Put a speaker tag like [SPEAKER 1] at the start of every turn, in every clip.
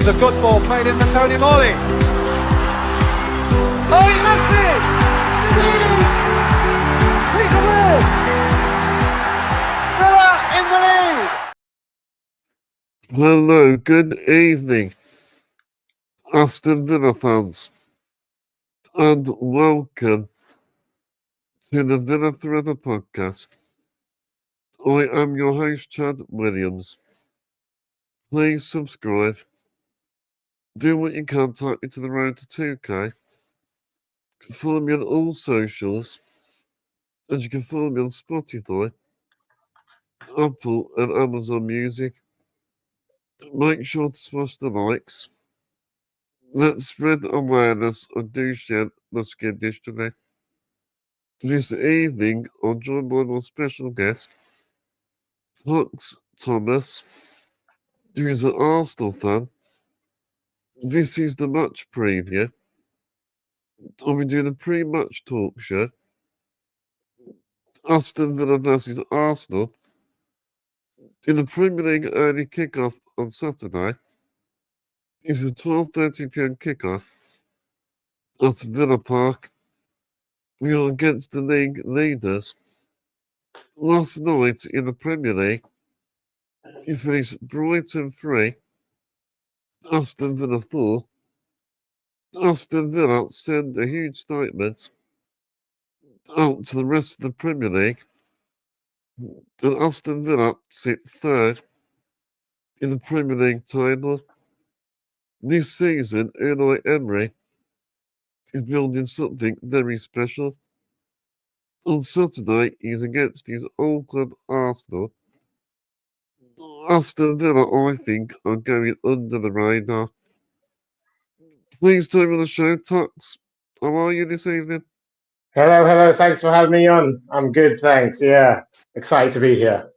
[SPEAKER 1] was a good ball played in for Tony Morley. Oh, he missed it! It is! Peter Ward! Villa in the lead!
[SPEAKER 2] Hello, good evening, Aston Villa fans, and welcome to the Villa Forever podcast. I am your host, Chad Williams. Please subscribe. Do what you can to take me to the road to 2K. You can follow me on all socials, and you can follow me on Spotify, Apple, and Amazon Music. Make sure to smash the likes. Let's spread awareness and do share Let's Get Dish today. This evening, I'm joined by my special guest, Toks Thomas, who is an Arsenal fan. This is the match preview. I'll be doing a pre-match talk show. Aston Villa versus Arsenal in the Premier League early kickoff on Saturday. It's a 12:30 p.m. kickoff at Villa Park. We are against the league leaders. Last night in the Premier League, you finished Brighton 3, Aston Villa 4. Aston Villa send a huge statement out to the rest of the Premier League, and Aston Villa sit third in the Premier League table. This season, Unai Emery is building something very special. On Saturday, he's against his old club Arsenal. Aston Villa, I think, are going under the radar. Please tell me on the show, Toks. How are you this evening?
[SPEAKER 3] Hello. Thanks for having me on. I'm good, thanks. Yeah, excited to be here.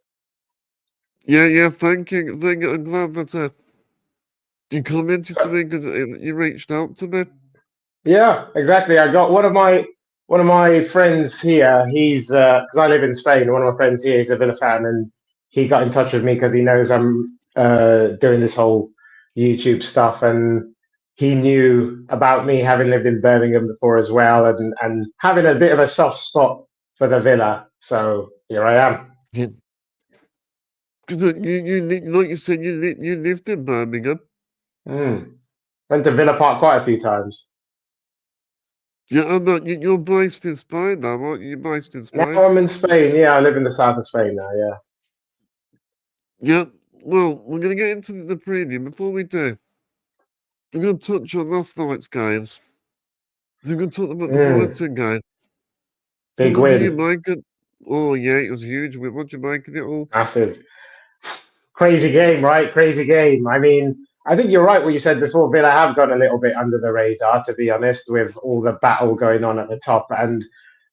[SPEAKER 2] Yeah, thank you. I'm glad that you commented to me because you reached out to me.
[SPEAKER 3] Yeah, exactly. I got one of my friends here. He's because I live in Spain. One of my friends here is a Villa fan, and he got in touch with me because he knows I'm doing this whole YouTube stuff, and he knew about me having lived in Birmingham before as well, and having a bit of a soft spot for the Villa. So here I am.
[SPEAKER 2] Yeah. Because you like you said, you lived in Birmingham.
[SPEAKER 3] Went to Villa Park quite a few times.
[SPEAKER 2] Yeah, I know you're based in Spain now, aren't you? You're based in Spain.
[SPEAKER 3] Now I'm in Spain. Yeah, I live in the south of Spain now. Yeah.
[SPEAKER 2] Yeah. Well, we're going to get into the preview. Before we do, we're going to touch on last night's games. We're going to talk about the Brighton game.
[SPEAKER 3] Big
[SPEAKER 2] What
[SPEAKER 3] win.
[SPEAKER 2] do you make it? Oh yeah, it was huge. What do you make of it all?
[SPEAKER 3] Massive. Crazy game, right? Crazy game. I mean, I think you're right what you said before. Villa have gone a little bit under the radar, to be honest, with all the battle going on at the top. And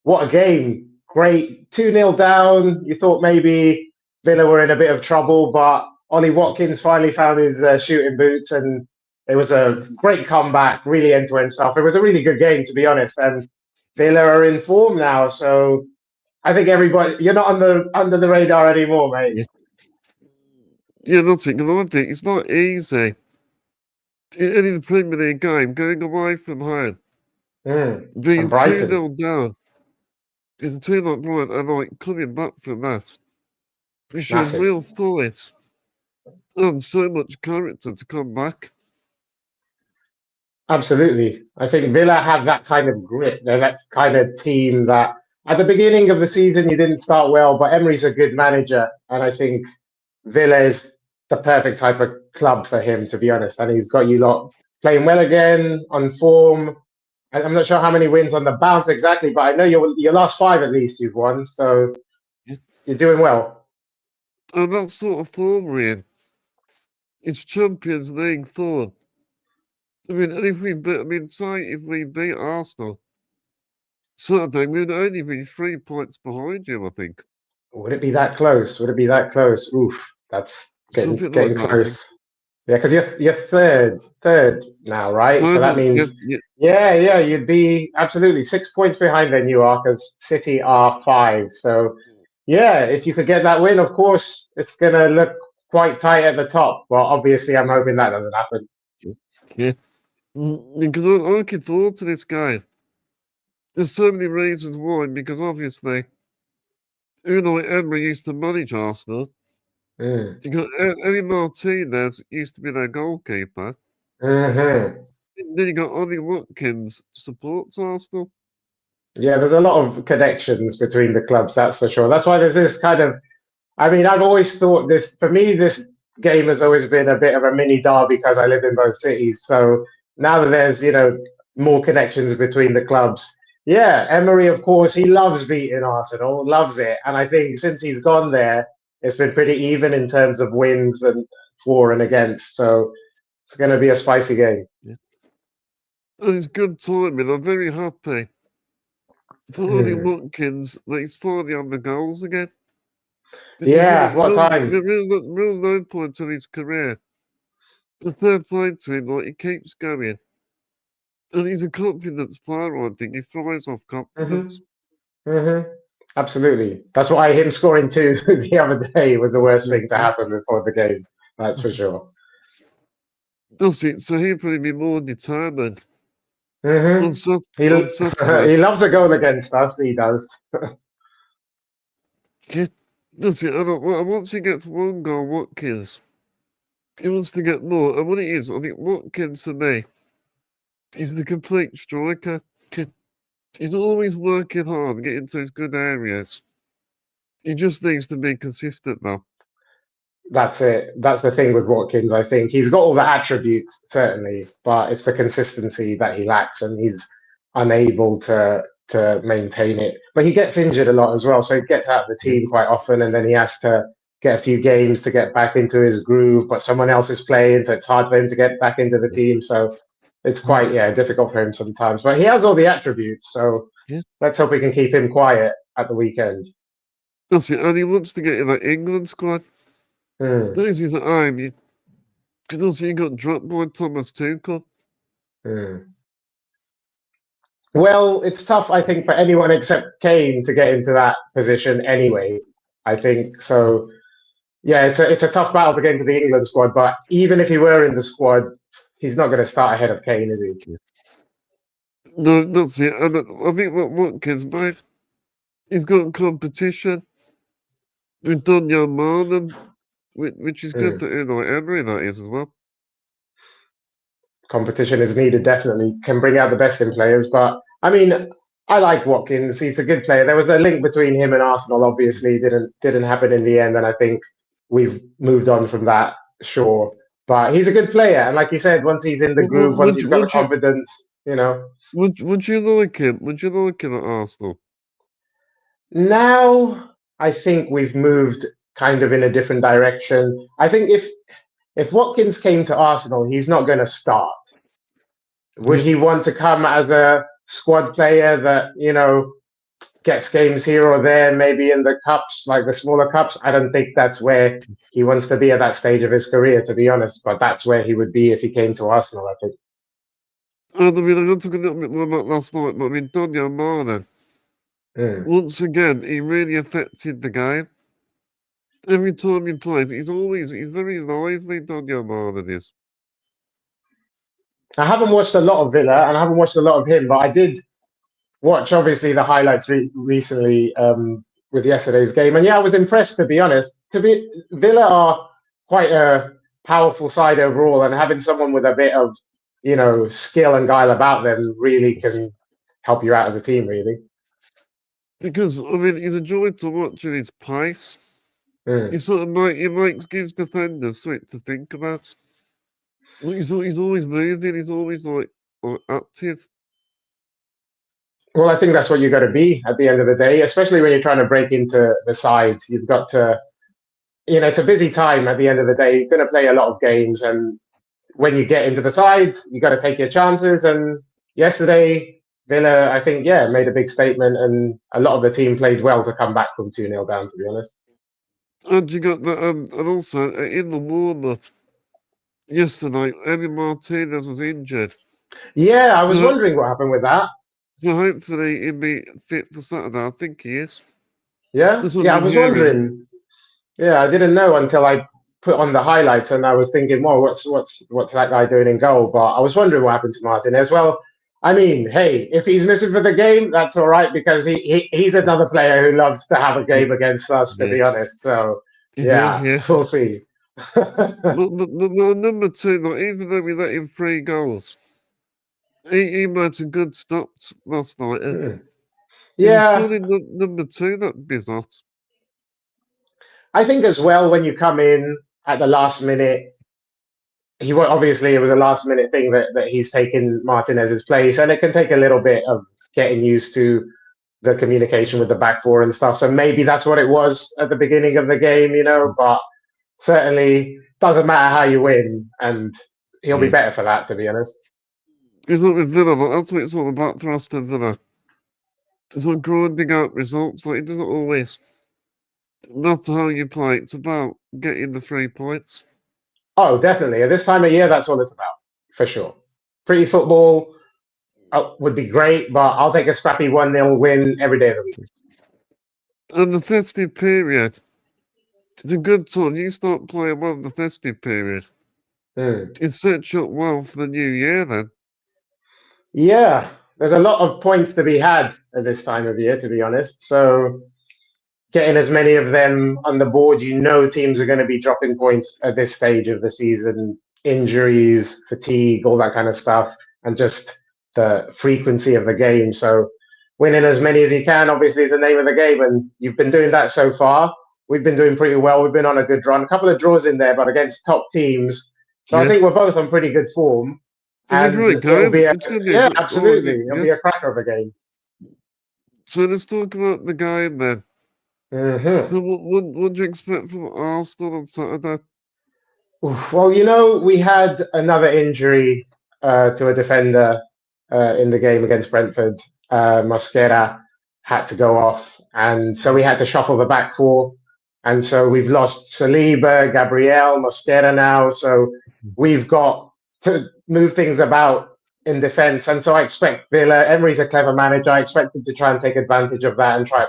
[SPEAKER 3] what a game. Great. 2-0 down. You thought maybe Villa were in a bit of trouble, but Ollie Watkins finally found his shooting boots, and it was a great comeback, really end-to-end stuff. It was a really good game, to be honest. And Villa are in form now, so I think everybody, you're not under the radar anymore, mate.
[SPEAKER 2] Yeah, that's it. Because I think it's not easy in the Premier League game, going away from home, being 2-0 down, it's a team like Brighton, and like coming back from that. It shows real fight and so much character to come back.
[SPEAKER 3] Absolutely. I think Villa have that kind of grit. They're that kind of team that at the beginning of the season you didn't start well, but Emery's a good manager, and I think Villa is the perfect type of club for him, to be honest. And he's got you lot playing well again, on form. I'm not sure how many wins on the bounce exactly, but I know your last 5 at least you've won, so you're doing well.
[SPEAKER 2] And that sort of form we're in, it's Champions League form. I mean, say if we beat Arsenal Saturday, we'd only be 3 points behind you, I think.
[SPEAKER 3] Would it be that close? Oof, that's getting close. Yeah, because you're third now, right? So that means, yeah, you'd be absolutely 6 points behind than you are, because City are 5. So, yeah, if you could get that win, of course, it's going to look quite tight at the top. Well, obviously, I'm hoping that doesn't happen.
[SPEAKER 2] Yeah. Because I'm looking forward to this game. There's so many reasons why, because obviously, Unai Emery used to manage Arsenal.
[SPEAKER 3] Mm.
[SPEAKER 2] You got Emi Martinez used to be their goalkeeper.
[SPEAKER 3] Hmm.
[SPEAKER 2] Then you got Ollie Watkins supports Arsenal.
[SPEAKER 3] Yeah, there's a lot of connections between the clubs, that's for sure. That's why there's this kind of, I mean, I've always thought this, for me, this game has always been a bit of a mini derby because I live in both cities. So now that there's, more connections between the clubs. Yeah, Emery, of course, he loves beating Arsenal, loves it. And I think since he's gone there, it's been pretty even in terms of wins and for and against. So it's going to be a spicy game.
[SPEAKER 2] Yeah. And it's good timing. I'm very happy for Ollie
[SPEAKER 3] Hmm.
[SPEAKER 2] Watkins that he's finally on the goals again. He's in a
[SPEAKER 3] Yeah, what time?
[SPEAKER 2] real low point in his career. The fair play to him, like he keeps going. And he's a confidence player, I think. He thrives off
[SPEAKER 3] Hmm.
[SPEAKER 2] confidence.
[SPEAKER 3] Hmm. Absolutely. That's why him scoring two the other day was the worst thing to happen before the game. That's for sure.
[SPEAKER 2] That's it. So he'll probably be more determined
[SPEAKER 3] Hmm.
[SPEAKER 2] on,
[SPEAKER 3] He
[SPEAKER 2] on Saturday.
[SPEAKER 3] he loves a goal against us. He does.
[SPEAKER 2] Yeah, that's it. And once he gets one goal, Watkins, he wants to get more. And what it is, I think Watkins to me, he's the complete striker. He's always working hard, getting to his good areas. He just needs to be consistent now.
[SPEAKER 3] That's it. That's the thing with Watkins. I think he's got all the attributes certainly, but it's the consistency that he lacks, and he's unable to maintain it. But he gets injured a lot as well, so he gets out of the
[SPEAKER 2] Yeah.
[SPEAKER 3] team quite often, and then he has to get a few games to get back into his groove. But someone else is playing, so it's hard for him to get back into the team. So it's quite difficult for him sometimes. But he has all the attributes, so
[SPEAKER 2] Yeah.
[SPEAKER 3] let's hope we can keep him quiet at the weekend.
[SPEAKER 2] That's it. And he wants to get in that England squad.
[SPEAKER 3] Hmm.
[SPEAKER 2] Those is at home. You can also you got dropped by Thomas Tuchel.
[SPEAKER 3] Hmm. Well, it's tough, I think, for anyone except Kane to get into that position anyway. I think so. Yeah, it's a tough battle to get into the England squad. But even if he were in the squad, he's not going to start ahead of Kane, is he?
[SPEAKER 2] No, that's it. And I think what Watkins, mate, he's got competition with Daniel Marlon, which is good
[SPEAKER 3] Hmm.
[SPEAKER 2] for Unai Emery, that is as well.
[SPEAKER 3] Competition is needed, definitely. Can bring out the best in players. But I mean, I like Watkins. He's a good player. There was a link between him and Arsenal. Obviously, didn't happen in the end, and I think we've moved on from that. Sure, but he's a good player, and like you said, once he's in the groove, once he's got the confidence,
[SPEAKER 2] Would you like him? Would you like him at Arsenal?
[SPEAKER 3] Now I think we've moved kind of in a different direction. I think if Watkins came to Arsenal, he's not going to start. Would
[SPEAKER 2] Yeah.
[SPEAKER 3] he want to come as a squad player that, gets games here or there, maybe in the cups, like the smaller cups? I don't think that's where he wants to be at that stage of his career, to be honest. But that's where he would be if he came to Arsenal, I think.
[SPEAKER 2] And I mean, I'm going to talk a little bit more about last night, but I mean, Daniel Marlon,
[SPEAKER 3] Mm.
[SPEAKER 2] once again, he really affected the game. Every time he plays, he's very lively, Daniel Marlon is.
[SPEAKER 3] I haven't watched a lot of Villa and I haven't watched a lot of him, but I did watch obviously the highlights recently with yesterday's game, and yeah, I was impressed, to be honest. Villa are quite a powerful side overall, and having someone with a bit of skill and guile about them really can help you out as a team, really.
[SPEAKER 2] Because, I mean, he's a joy to watch in his pace. He
[SPEAKER 3] Mm.
[SPEAKER 2] sort of gives defenders something to think about. He's always moving, he's always like active.
[SPEAKER 3] Well, I think that's what you got to be at the end of the day, especially when you're trying to break into the side. You've got to, it's a busy time at the end of the day. You're going to play a lot of games, and when you get into the side, you got to take your chances. And yesterday, Villa, I think, made a big statement, and a lot of the team played well to come back from 2-0 down, to be honest.
[SPEAKER 2] And you got that, and also in the warm-up yesterday, Emi Martinez was injured.
[SPEAKER 3] Yeah, I was wondering what happened with that.
[SPEAKER 2] So hopefully he'll be fit for Saturday. I think he is.
[SPEAKER 3] Yeah, I was wondering. Yeah, I didn't know until I put on the highlights, and I was thinking, well, what's that guy doing in goal? But I was wondering what happened to Martinez. Well, I mean, hey, if he's missing for the game, that's all right, because he's another player who loves to have a game against us, to be
[SPEAKER 2] Yes.
[SPEAKER 3] honest. So
[SPEAKER 2] It is,
[SPEAKER 3] yeah,
[SPEAKER 2] yeah.
[SPEAKER 3] we'll see.
[SPEAKER 2] But number two, like, even though we let him 3 goals, he made some good stops last night. It was
[SPEAKER 3] Yeah,
[SPEAKER 2] surely number two that Bizot.
[SPEAKER 3] I think as well, when you come in at the last minute, obviously it was a last minute thing that he's taken Martinez's place, and it can take a little bit of getting used to the communication with the back four and stuff. So maybe that's what it was at the beginning of the game, but certainly doesn't matter how you win, and he'll be better for that, to be honest.
[SPEAKER 2] Because look, with Villa, like, that's what it's all about for Aston Villa. It's not grinding out results, like, it doesn't always matter how you play, it's about getting the 3 points.
[SPEAKER 3] Oh, definitely. At this time of year, that's all it's about, for sure. Pretty football would be great, but I'll take a scrappy 1-0 win every day of the week.
[SPEAKER 2] And the festive period, it's a good time. You start playing well in the festive period. It sets you up well for the new year then.
[SPEAKER 3] Yeah, there's a lot of points to be had at this time of year, to be honest. So getting as many of them on the board, teams are going to be dropping points at this stage of the season. Injuries, fatigue, all that kind of stuff, and just the frequency of the game. So winning as many as you can, obviously, is the name of the game, and you've been doing that so far. We've been doing pretty well. We've been on a good run. A couple of draws in there, but against top teams. So I think we're both on pretty good form.
[SPEAKER 2] It's a great game.
[SPEAKER 3] Absolutely. It'll be a cracker of a game.
[SPEAKER 2] So let's talk about the game then.
[SPEAKER 3] Mm-hmm.
[SPEAKER 2] So what do you expect from Arsenal on Saturday?
[SPEAKER 3] Well, we had another injury to a defender in the game against Brentford. Mosquera had to go off, and so we had to shuffle the back four. And so we've lost Saliba, Gabriel, Mosquera now. So we've got to move things about in defence. And so I expect Villa, Emery's a clever manager. I expect him to try and take advantage of that and try to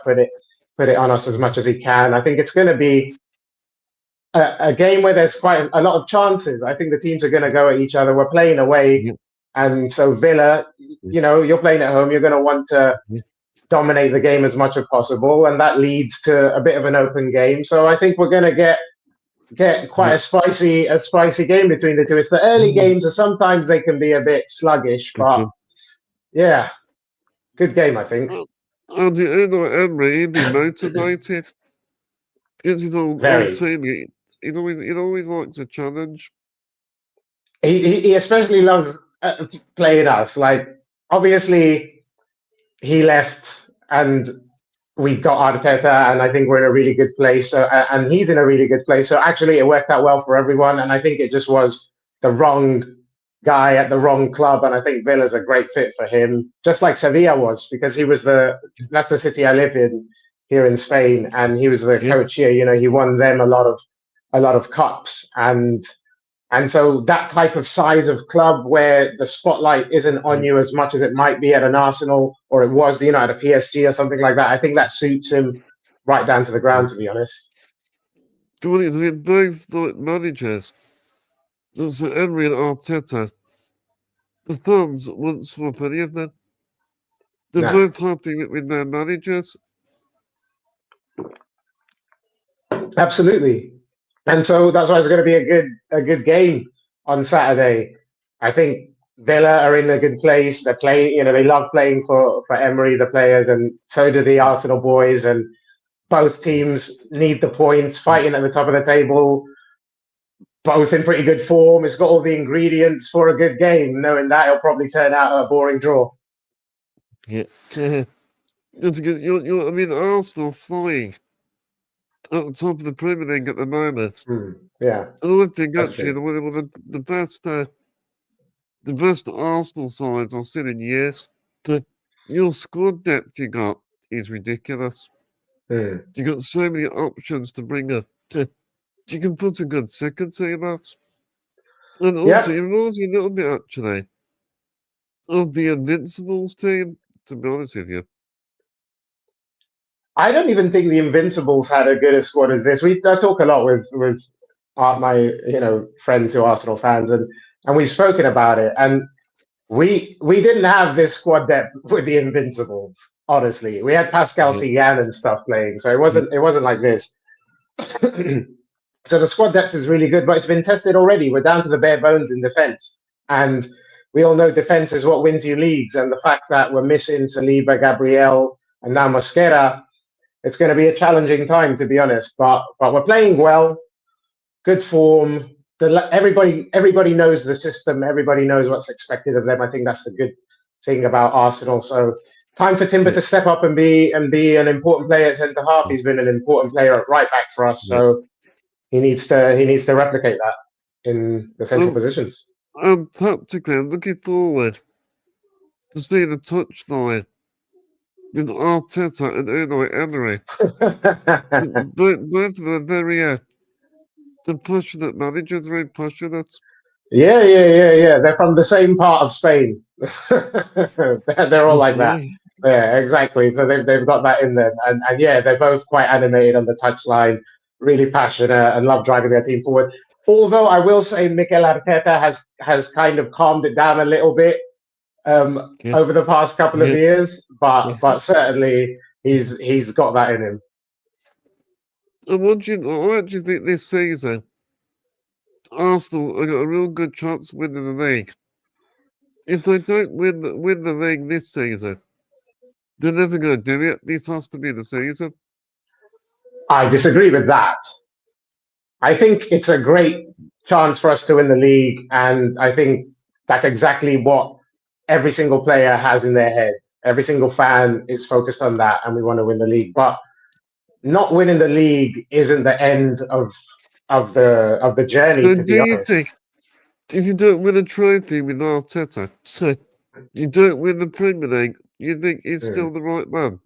[SPEAKER 3] put it on us as much as he can. I think it's going to be a game where there's quite a lot of chances. I think the teams are going to go at each other. We're playing away. And so Villa, you're playing at home. You're going to want to dominate the game as much as possible, and that leads to a bit of an open game. So I think we're going to get quite a spicy game between the two. It's the early games, so sometimes they can be a bit sluggish, but yeah, good game, I think.
[SPEAKER 2] And Emery, he'd be motivated. Because he's all team. He'd always likes a challenge.
[SPEAKER 3] He especially loves playing us. Like, obviously, he left and we got Arteta, and I think we're in a really good place. So, and he's in a really good place. So actually, it worked out well for everyone. And I think it just was the wrong guy at the wrong club. And I think Villa's a great fit for him, just like Sevilla was, because that's the city I live in here in Spain, and he was the coach here. He won them a lot of cups, and so that type of size of club where the spotlight isn't on you as much as it might be at an Arsenal, or it was, at a PSG or something like that, I think that suits him right down to the ground, to be honest.
[SPEAKER 2] Come on, both managers, there's Emery and Arteta. The fans won't swap any of them. They're both happy with their managers.
[SPEAKER 3] Absolutely. And so that's why it's going to be a good game on Saturday. I think Villa are in a good place. They play, they love playing for Emery, the players, and so do the Arsenal boys. And both teams need the points, fighting at the top of the table, both in pretty good form. It's got all the ingredients for a good game. Knowing that, it'll probably turn out a boring draw.
[SPEAKER 2] Yeah. That's good. Arsenal flying at the top of the Premier League at the moment.
[SPEAKER 3] Yeah.
[SPEAKER 2] And I think actually the best Arsenal sides I've seen in years. But your squad depth you got is ridiculous. You got so many options to bring up. You can put a good second team out. And also, it reminds me a little bit actually of the Invincibles team, to be honest with you.
[SPEAKER 3] I don't even think the Invincibles had as good a squad as this. I talk a lot with friends who are Arsenal fans, and we've spoken about it. And we didn't have this squad depth with the Invincibles. Honestly, we had Pascal Sigan and stuff playing, so it wasn't like this. So the squad depth is really good, but it's been tested already. We're down to the bare bones in defence, and we all know defence is what wins you leagues. And the fact that we're missing Saliba, Gabriel, and now Mosquera, it's going to be a challenging time, to be honest. But we're playing well, good form. Everybody knows the system. Everybody knows what's expected of them. I think that's the good thing about Arsenal. So time for Timber to step up and be an important player at centre half. He's been an important player at right back for us. So he needs to replicate that in the central positions.
[SPEAKER 2] Tactically, I'm looking forward to seeing the touchline with Arteta and Unai Emery. Both of them are very the passionate managers, very passionate.
[SPEAKER 3] Yeah. They're from the same part of Spain. They're all like that. Yeah, exactly. So they've got that in them, and yeah, they're both quite animated on the touchline, really passionate, and love driving their team forward. Although I will say, Mikel Arteta has kind of calmed it down a little bit over the past couple of years, but certainly he's got that in him.
[SPEAKER 2] And what do you think this season? Arsenal have got a real good chance of winning the league. If they don't win the league this season, they're never going to do it. This has to be the season.
[SPEAKER 3] I disagree with that. I think it's a great chance for us to win the league, and I think that's exactly what every single player has in their head. Every single fan is focused on that, and we want to win the league. But not winning the league isn't the end of the journey.
[SPEAKER 2] So
[SPEAKER 3] to be honest,
[SPEAKER 2] think if you don't win a trophy with Arteta, so you don't win the Premier League, you think he's still the right man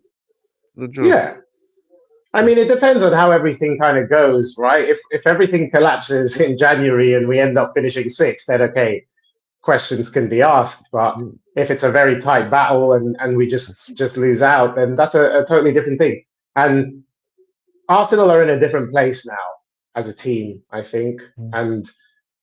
[SPEAKER 2] for the job?
[SPEAKER 3] Yeah. I mean, it depends on how everything kind of goes, right? If everything collapses in January and we end up finishing sixth, then okay, questions can be asked. But if it's a very tight battle and we just lose out, then that's a totally different thing. And Arsenal are in a different place now as a team, I think. And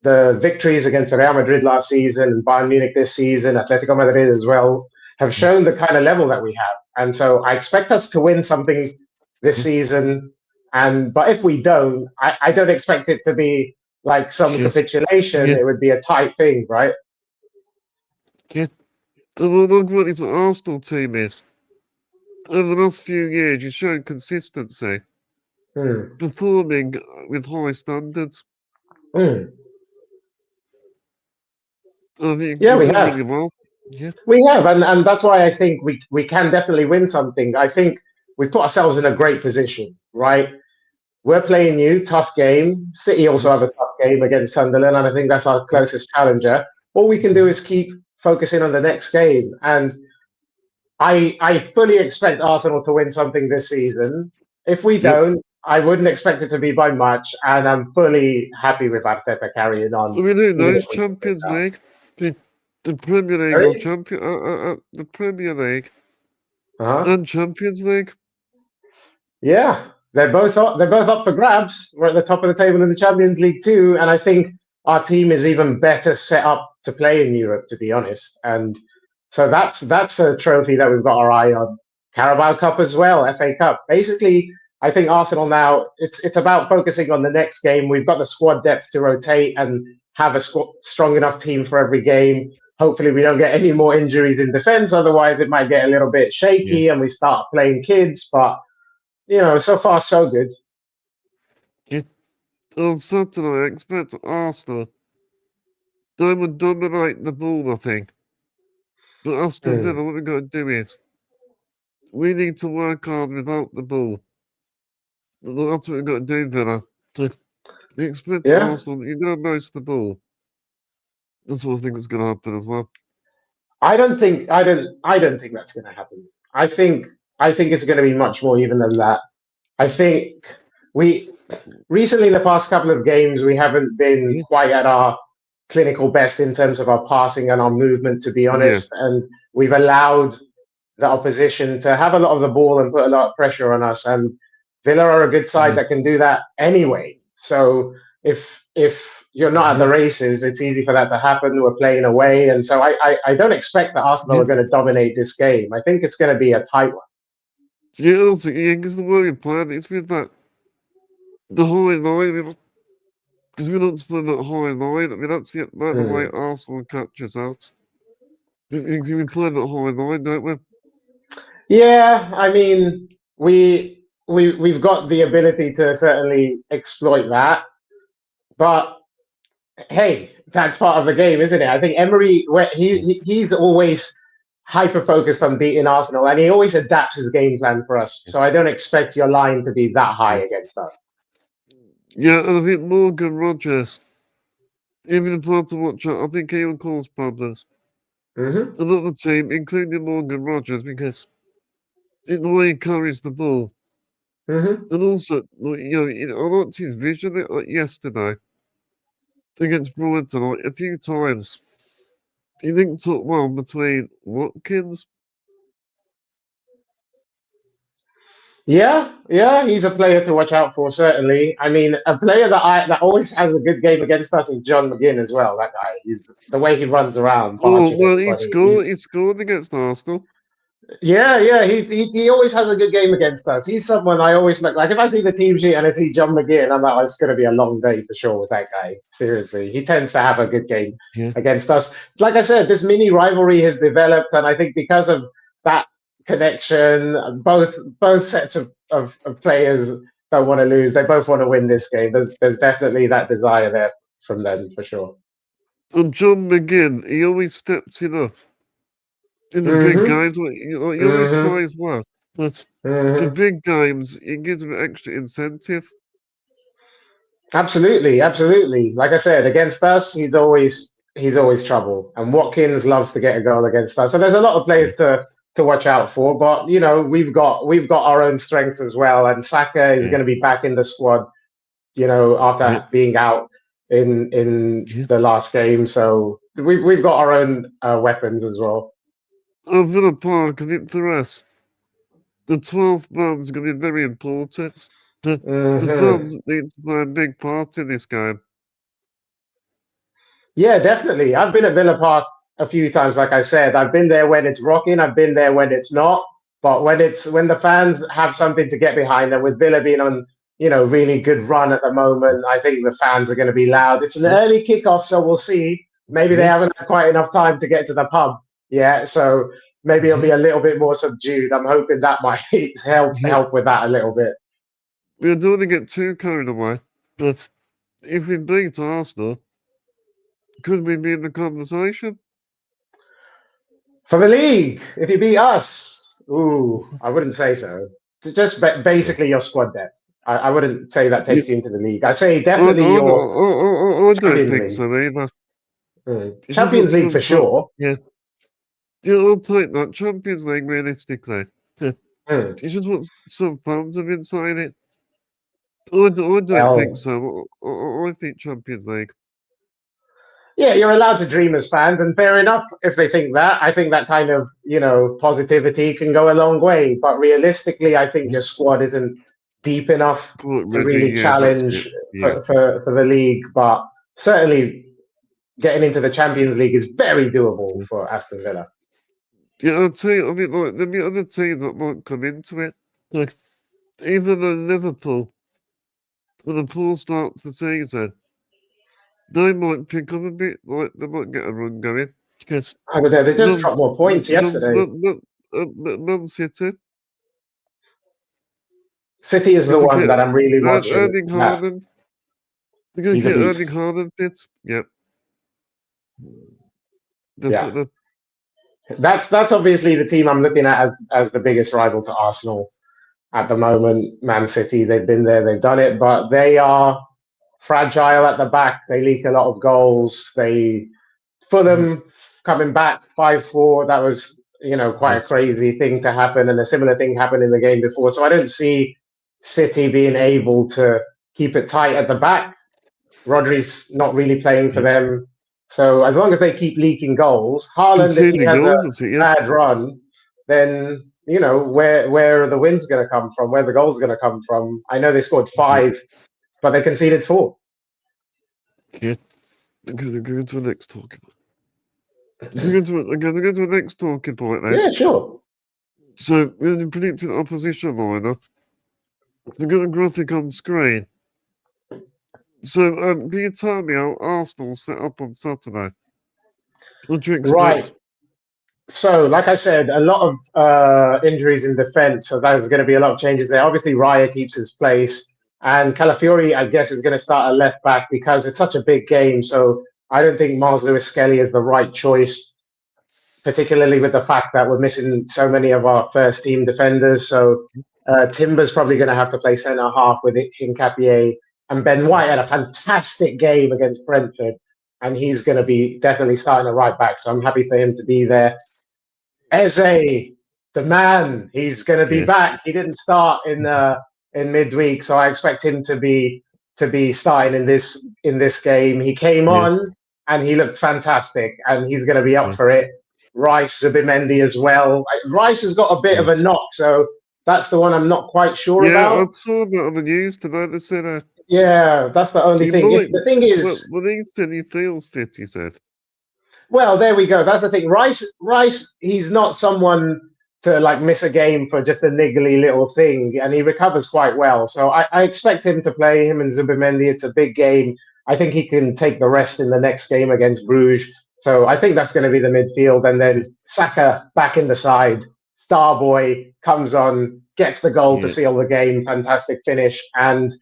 [SPEAKER 3] the victories against Real Madrid last season and Bayern Munich this season, Atletico Madrid as well, have shown the kind of level that we have. And so I expect us to win something this season, but if we don't, I don't expect it to be like some capitulation. It would be a tight thing, right?
[SPEAKER 2] Yeah. Look what this Arsenal team is. Over the last few years, you've shown consistency, performing with high standards.
[SPEAKER 3] Yeah, we have. We have, and that's why I think we can definitely win something. I think we put ourselves in a great position, right? We're playing you, tough game. City also have a tough game against Sunderland, and I think that's our closest challenger. All we can do is keep focusing on the next game. And I fully expect Arsenal to win something this season. If we don't, I wouldn't expect it to be by much, and I'm fully happy with Arteta carrying on.
[SPEAKER 2] We do those Champions League, the Premier League, or the Premier League, and Champions League.
[SPEAKER 3] Yeah, they're both up for grabs. We're at the top of the table in the Champions League too, and I think our team is even better set up to play in Europe, to be honest. And so that's a trophy that we've got our eye on. Carabao Cup as well, FA Cup. Basically, I think Arsenal now, it's about focusing on the next game. We've got the squad depth to rotate and have a strong enough team for every game. Hopefully we don't get any more injuries in defence. Otherwise, it might get a little bit shaky and we start playing kids. But, so far, so good.
[SPEAKER 2] On Saturday, I expect Arsenal, they would dominate the ball, I think. But Aston Villa, what we've got to do is, we need to work hard without the ball. That's what we've got to do, Villa. We expect Arsenal, most of the ball. That's what I think is going to happen as well.
[SPEAKER 3] I don't think that's going to happen. I think it's going to be much more even than that. I think we recently in the past couple of games we haven't been quite at our clinical best in terms of our passing and our movement, to be honest. And we've allowed the opposition to have a lot of the ball and put a lot of pressure on us. And Villa are a good side that can do that anyway. So, if you're not at the races, it's easy for that to happen. We're playing away, and so I don't expect that Arsenal are going to dominate this game. I think it's going to be a tight one.
[SPEAKER 2] Yeah, also, because the way we played, it's with that the high line. Because we don't play that high line. I mean, that's the way Arsenal catches out. We play that high line, don't we?
[SPEAKER 3] Yeah, I mean, we've got the ability to certainly exploit that, but hey, that's part of the game, isn't it? I think Emery, he's always hyper focused on beating Arsenal, and he always adapts his game plan for us. So I don't expect your line to be that high against us.
[SPEAKER 2] Yeah, and I think Morgan Rogers, even the player to watch out, I think he will cause problems.
[SPEAKER 3] Mm-hmm.
[SPEAKER 2] Another team, including Morgan Rogers, because in the way he carries the ball.
[SPEAKER 3] Mm-hmm.
[SPEAKER 2] And also, I liked his vision yesterday against Brighton a few times. He linked up well between Watkins.
[SPEAKER 3] Yeah, he's a player to watch out for, certainly. I mean, a player that always has a good game against us is John McGinn as well. That guy, he's the way he runs around, marching everybody.
[SPEAKER 2] He scored against Arsenal.
[SPEAKER 3] Yeah, he always has a good game against us. He's someone I always look like. If I see the team sheet and I see John McGinn, I'm like, oh, it's going to be a long day for sure with that guy. Seriously, he tends to have a good game against us. Like I said, this mini rivalry has developed, and I think because of that connection, both sets of players don't want to lose. They both want to win this game. There's definitely that desire there from them for sure.
[SPEAKER 2] And John McGinn, he always steps it up. In the big games, he always plays well. But the big games, it gives him extra incentive.
[SPEAKER 3] Absolutely. Like I said, against us, he's always trouble. And Watkins loves to get a goal against us. So there's a lot of players to watch out for. But we've got our own strengths as well. And Saka is going to be back in the squad. After being out in the last game, so we've got our own weapons as well.
[SPEAKER 2] Villa Park, I think for us, the 12th man is going to be very important. The fans need to play a big part in this game.
[SPEAKER 3] Yeah, definitely. I've been at Villa Park a few times, like I said. I've been there when it's rocking. I've been there when it's not. But when the fans have something to get behind, and with Villa being on really good run at the moment, I think the fans are going to be loud. It's an early kickoff, so we'll see. Maybe they haven't had quite enough time to get to the pub yet, so maybe it'll be a little bit more subdued. I'm hoping that might help with that a little bit.
[SPEAKER 2] We don't want to get too carried away, but if we beat Arsenal, could we be in the conversation?
[SPEAKER 3] For the league, if you beat us, I wouldn't say so. Just basically your squad depth. I wouldn't say that takes you into the league. I say definitely
[SPEAKER 2] I don't think so either.
[SPEAKER 3] Champions League for sure.
[SPEAKER 2] Yeah, I'll take that. Champions League, realistically. You just want some fans of inside it. I don't think so. I think Champions League.
[SPEAKER 3] Yeah, you're allowed to dream as fans, and fair enough if they think that. I think that kind of, positivity can go a long way. But realistically, I think your squad isn't deep enough to really challenge for the league. But certainly getting into the Champions League is very doable for Aston Villa.
[SPEAKER 2] Yeah, I'll tell you, there'll be other teams that might come into it. Like, even though Liverpool, when a poor start to the season, they might pick up a bit, they might get a run going. Because
[SPEAKER 3] I don't know, they just dropped more points yesterday.
[SPEAKER 2] Man City.
[SPEAKER 3] City is the one that I'm really watching.
[SPEAKER 2] Erling Haaland. They're going to get Erling Haaland bits. Yep.
[SPEAKER 3] Yeah. That's obviously the team I'm looking at as the biggest rival to Arsenal at the moment. Man City, they've been there, they've done it, but they are fragile at the back. They leak a lot of goals. Fulham coming back 5-4. That was quite a crazy thing to happen, and a similar thing happened in the game before. So I don't see City being able to keep it tight at the back. Rodri's not really playing for them. So as long as they keep leaking goals, Haaland, if he has a bad run, then where are the wins going to come from? Where are the goals going to come from? I know they scored 5, but they conceded 4.
[SPEAKER 2] Yeah. I'm going to go to the next talking point. I'm going to go to the next talking point then.
[SPEAKER 3] Yeah, sure.
[SPEAKER 2] So, when you predicted opposition lineup, we've got a graphic on screen. So, can you tell me how Arsenal set up on Saturday? What do you expect?
[SPEAKER 3] Right. So, like I said, a lot of injuries in defence, so there's going to be a lot of changes there. Obviously, Raya keeps his place, and Calafiori, I guess, is going to start a left back because it's such a big game. So, I don't think Miles Lewis Skelly is the right choice, particularly with the fact that we're missing so many of our first team defenders. So, Timber's probably going to have to play centre half with Hincapié, and Ben White had a fantastic game against Brentford, and he's going to be definitely starting a right back. So, I'm happy for him to be there. Eze, the man, he's going to be back. He didn't start in midweek, so I expect him to be starting in this game. He came on and he looked fantastic, and he's going to be up for it. Rice, Zubimendi as well. Rice has got a bit of a knock, so that's the one I'm not quite sure about.
[SPEAKER 2] Yeah, I saw that on the news tonight. They said,
[SPEAKER 3] yeah, that's the only thing. The thing is,
[SPEAKER 2] well, he said he feels fit. He said.
[SPEAKER 3] Well, there we go. That's the thing. Rice, he's not someone to like miss a game for just a niggly little thing, and he recovers quite well. So I expect him to play, him and Zubimendi. It's a big game. I think he can take the rest in the next game against Bruges. So I think that's going to be the midfield, and then Saka back in the side. Starboy comes on, gets the goal to seal the game. Fantastic finish, and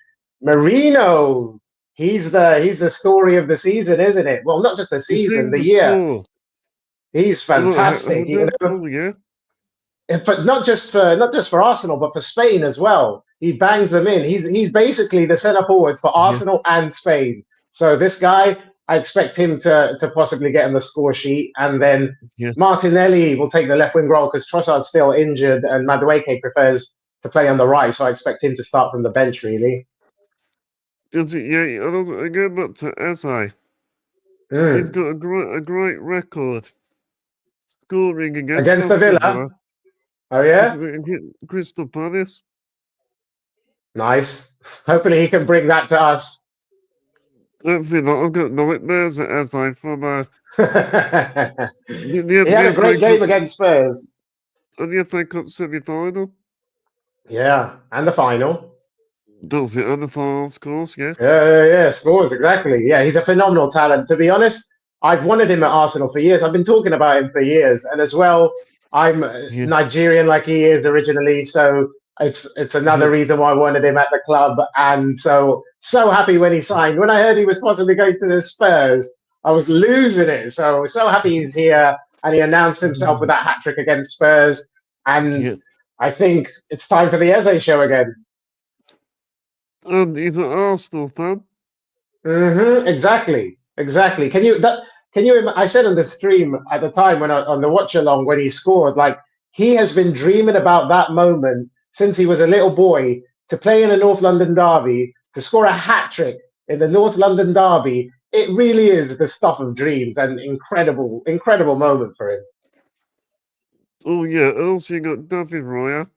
[SPEAKER 3] Merino. He's the story of the season, isn't it? Well, not just the season, the year. He's fantastic. But not just for Arsenal, but for Spain as well. He bangs them in. He's basically the centre forward for Arsenal and Spain. So this guy, I expect him to possibly get on the score sheet, and then Martinelli will take the left wing role because Trossard's still injured, and Madueke prefers to play on the right. So I expect him to start from the bench, really.
[SPEAKER 2] Again, back to Eze. He's got a great record scoring
[SPEAKER 3] against the Villa. Oh yeah,
[SPEAKER 2] Crystal Palace.
[SPEAKER 3] Nice. Hopefully he can bring that to us.
[SPEAKER 2] Hopefully not. I've got nightmares at Eze from.
[SPEAKER 3] He had a great game against Spurs.
[SPEAKER 2] And the FA Cup semi-final.
[SPEAKER 3] Yeah, and the final.
[SPEAKER 2] Does it, and the final, of course, yeah.
[SPEAKER 3] Yeah, scores, exactly. Yeah, he's a phenomenal talent. To be honest, I've wanted him at Arsenal for years. I've been talking about him for years. And as well, I'm Nigerian like he is originally, so it's another reason why I wanted him at the club. And so happy when he signed. When I heard he was possibly going to the Spurs, I was losing it. So happy he's here, and he announced himself with that hat-trick against Spurs. And I think it's time for the Eze show again.
[SPEAKER 2] And he's an Arsenal fan.
[SPEAKER 3] Exactly. Can you? I said on the stream at the time on the watch along when he scored, like he has been dreaming about that moment since he was a little boy, to play in a North London derby, to score a hat trick in the North London derby. It really is the stuff of dreams, and incredible moment for him.
[SPEAKER 2] Oh yeah, and also you got David Raya.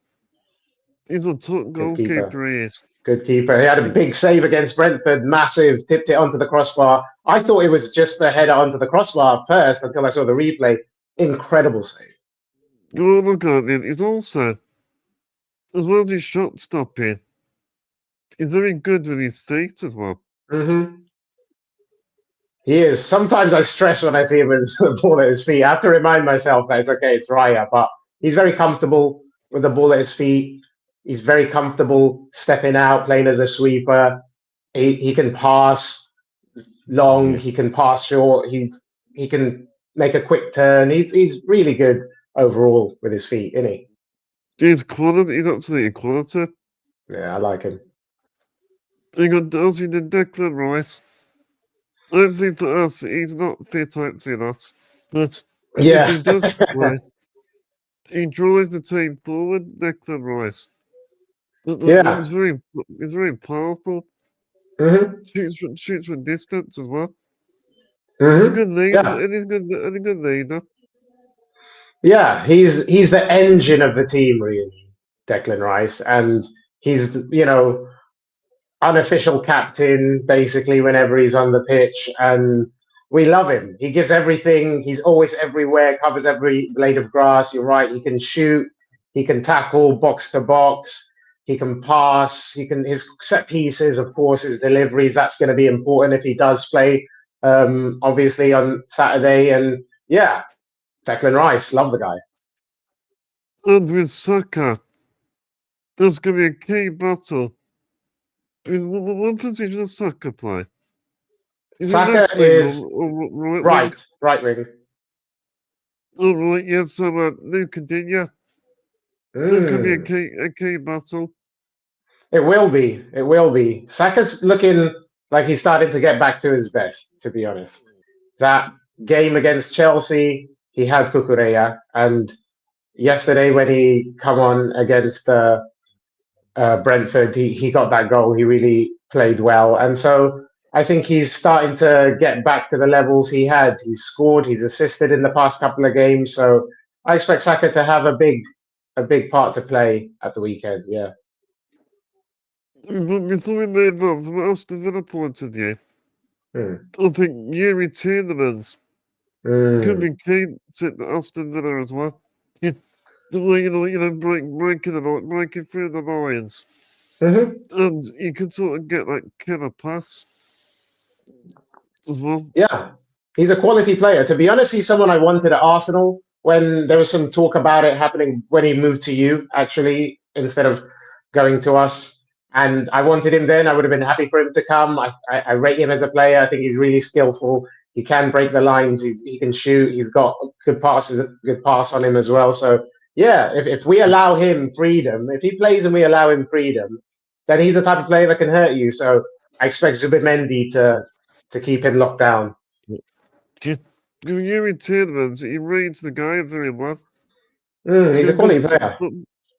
[SPEAKER 2] He's a top goalkeeper. He is.
[SPEAKER 3] Good keeper. He had a big save against Brentford, massive, tipped it onto the crossbar. I thought it was just the header onto the crossbar first until I saw the replay. Incredible save.
[SPEAKER 2] Oh, look at him. He's also, as well as his shot stopping, he's very good with his feet as well.
[SPEAKER 3] He is. Sometimes I stress when I see him with the ball at his feet. I have to remind myself that it's okay, it's Raya, but he's very comfortable with the ball at his feet. He's very comfortable stepping out, playing as a sweeper. He can pass long. He can pass short. He can make a quick turn. He's really good overall with his feet, isn't he?
[SPEAKER 2] He's quality. He's absolutely quality.
[SPEAKER 3] Yeah, I like him.
[SPEAKER 2] You got Darcy the Declan Rice. Hopefully for us, he's not fit. Hopefully not. But
[SPEAKER 3] yeah,
[SPEAKER 2] he does play. He drives the team forward. Declan Rice.
[SPEAKER 3] Yeah,
[SPEAKER 2] he's very powerful. Shoots from distance as well. He's a good leader, and he's a good leader.
[SPEAKER 3] Yeah, he's the engine of the team, really, Declan Rice, and he's unofficial captain, basically, whenever he's on the pitch. And we love him. He gives everything. He's always everywhere, covers every blade of grass. You're right. He can shoot. He can tackle box to box. He can pass. His set pieces, of course, his deliveries. That's going to be important if he does play, obviously, on Saturday. And yeah, Declan Rice, love the guy.
[SPEAKER 2] And with Saka, there's going to be a key battle. What position does Saka play?
[SPEAKER 3] Saka is right wing.
[SPEAKER 2] Oh, right, yes, so Luke Digne. There could be a key battle.
[SPEAKER 3] It will be. It will be. Saka's looking like he's starting to get back to his best, to be honest. That game against Chelsea, he had Kukureya. And yesterday when he come on against Brentford, he got that goal. He really played well. And so I think he's starting to get back to the levels he had. He's scored, he's assisted in the past couple of games. So I expect Saka to have a big part to play at the weekend, yeah.
[SPEAKER 2] But before we move on, from an Aston Villa point of view, I think Yuri Tielemans could be key to Aston Villa as well. The way breaking through the lines, and you can sort of get that killer pass as well.
[SPEAKER 3] Yeah, he's a quality player. To be honest, he's someone I wanted at Arsenal when there was some talk about it happening when he moved to you, actually, instead of going to us. And I wanted him then. I would have been happy for him to come. I rate him as a player. I think he's really skillful. He can break the lines. He can shoot. He's got good pass on him as well. So yeah, if we allow him freedom, if he plays and we allow him freedom, then he's the type of player that can hurt you. So I expect Zubimendi to keep him locked down.
[SPEAKER 2] Yuri Tielemans, he reads the guy very well.
[SPEAKER 3] He's a quality player.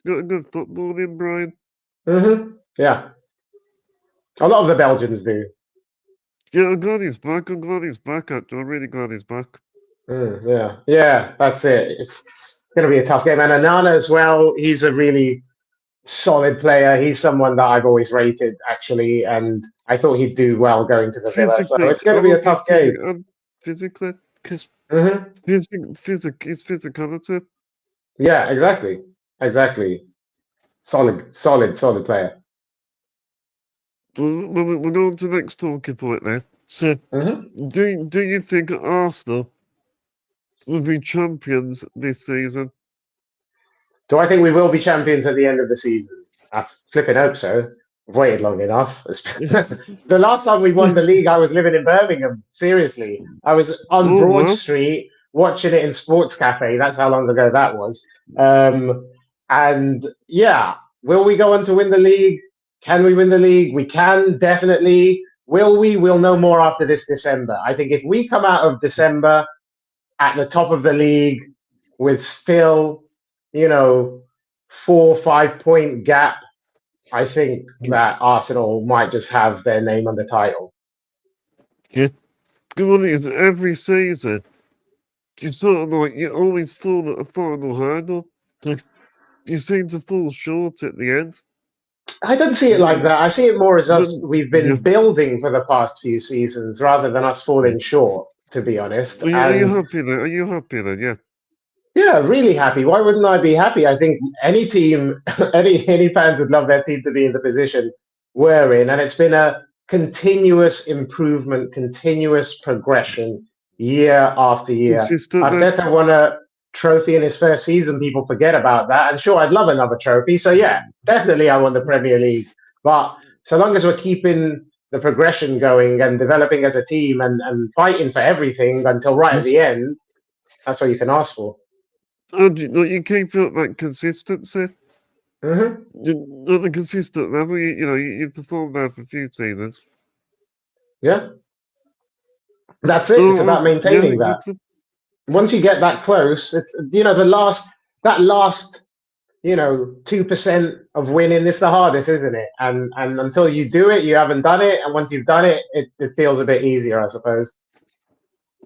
[SPEAKER 2] Got a good football in, Brian.
[SPEAKER 3] Yeah. A lot of the Belgians do.
[SPEAKER 2] Yeah, I'm glad he's back. I'm really glad he's back.
[SPEAKER 3] Yeah, that's it. It's going to be a tough game. And Anana as well, he's a really solid player. He's someone that I've always rated, actually, and I thought he'd do well going to the Villa. So it's going to be a tough game.
[SPEAKER 2] Physically, because physicality.
[SPEAKER 3] Yeah, exactly. Solid player.
[SPEAKER 2] We're going to the next talking point now. So, do you think Arsenal will be champions this season?
[SPEAKER 3] Do I think we will be champions at the end of the season? I flipping hope so. I've waited long enough. The last time we won the league, I was living in Birmingham. Seriously. I was on Broad Street watching it in Sports Cafe. That's how long ago that was. And yeah, will we go on to win the league? Can we win the league? We can, definitely. Will we? We'll know more after this December. I think if we come out of December at the top of the league with still, 4 or 5 point gap, I think that Arsenal might just have their name on the title.
[SPEAKER 2] Yeah. Good one is every season, you sort of like, you always fall at a final hurdle. Like, you seem to fall short at the end.
[SPEAKER 3] I don't see it like that. I see it more as us. We've been building for the past few seasons rather than us falling short, to be honest.
[SPEAKER 2] Are you happy then? Are you happy then? Yeah.
[SPEAKER 3] Yeah, really happy. Why wouldn't I be happy? I think any team, any fans would love their team to be in the position we're in. And it's been a continuous improvement, continuous progression year after year. Arteta won a trophy in his first season. People forget about that. And sure, I'd love another trophy. So yeah, definitely I won the Premier League. But so long as we're keeping the progression going and developing as a team and fighting for everything until right at the end, that's what you can ask for.
[SPEAKER 2] And you keep up that consistency. At the consistent level, you performed there for a few seasons.
[SPEAKER 3] Yeah. That's it. It's about maintaining that. Once you get that close, it's that last 2% of winning is the hardest, isn't it? And until you do it, you haven't done it. And once you've done it, it feels a bit easier, I suppose.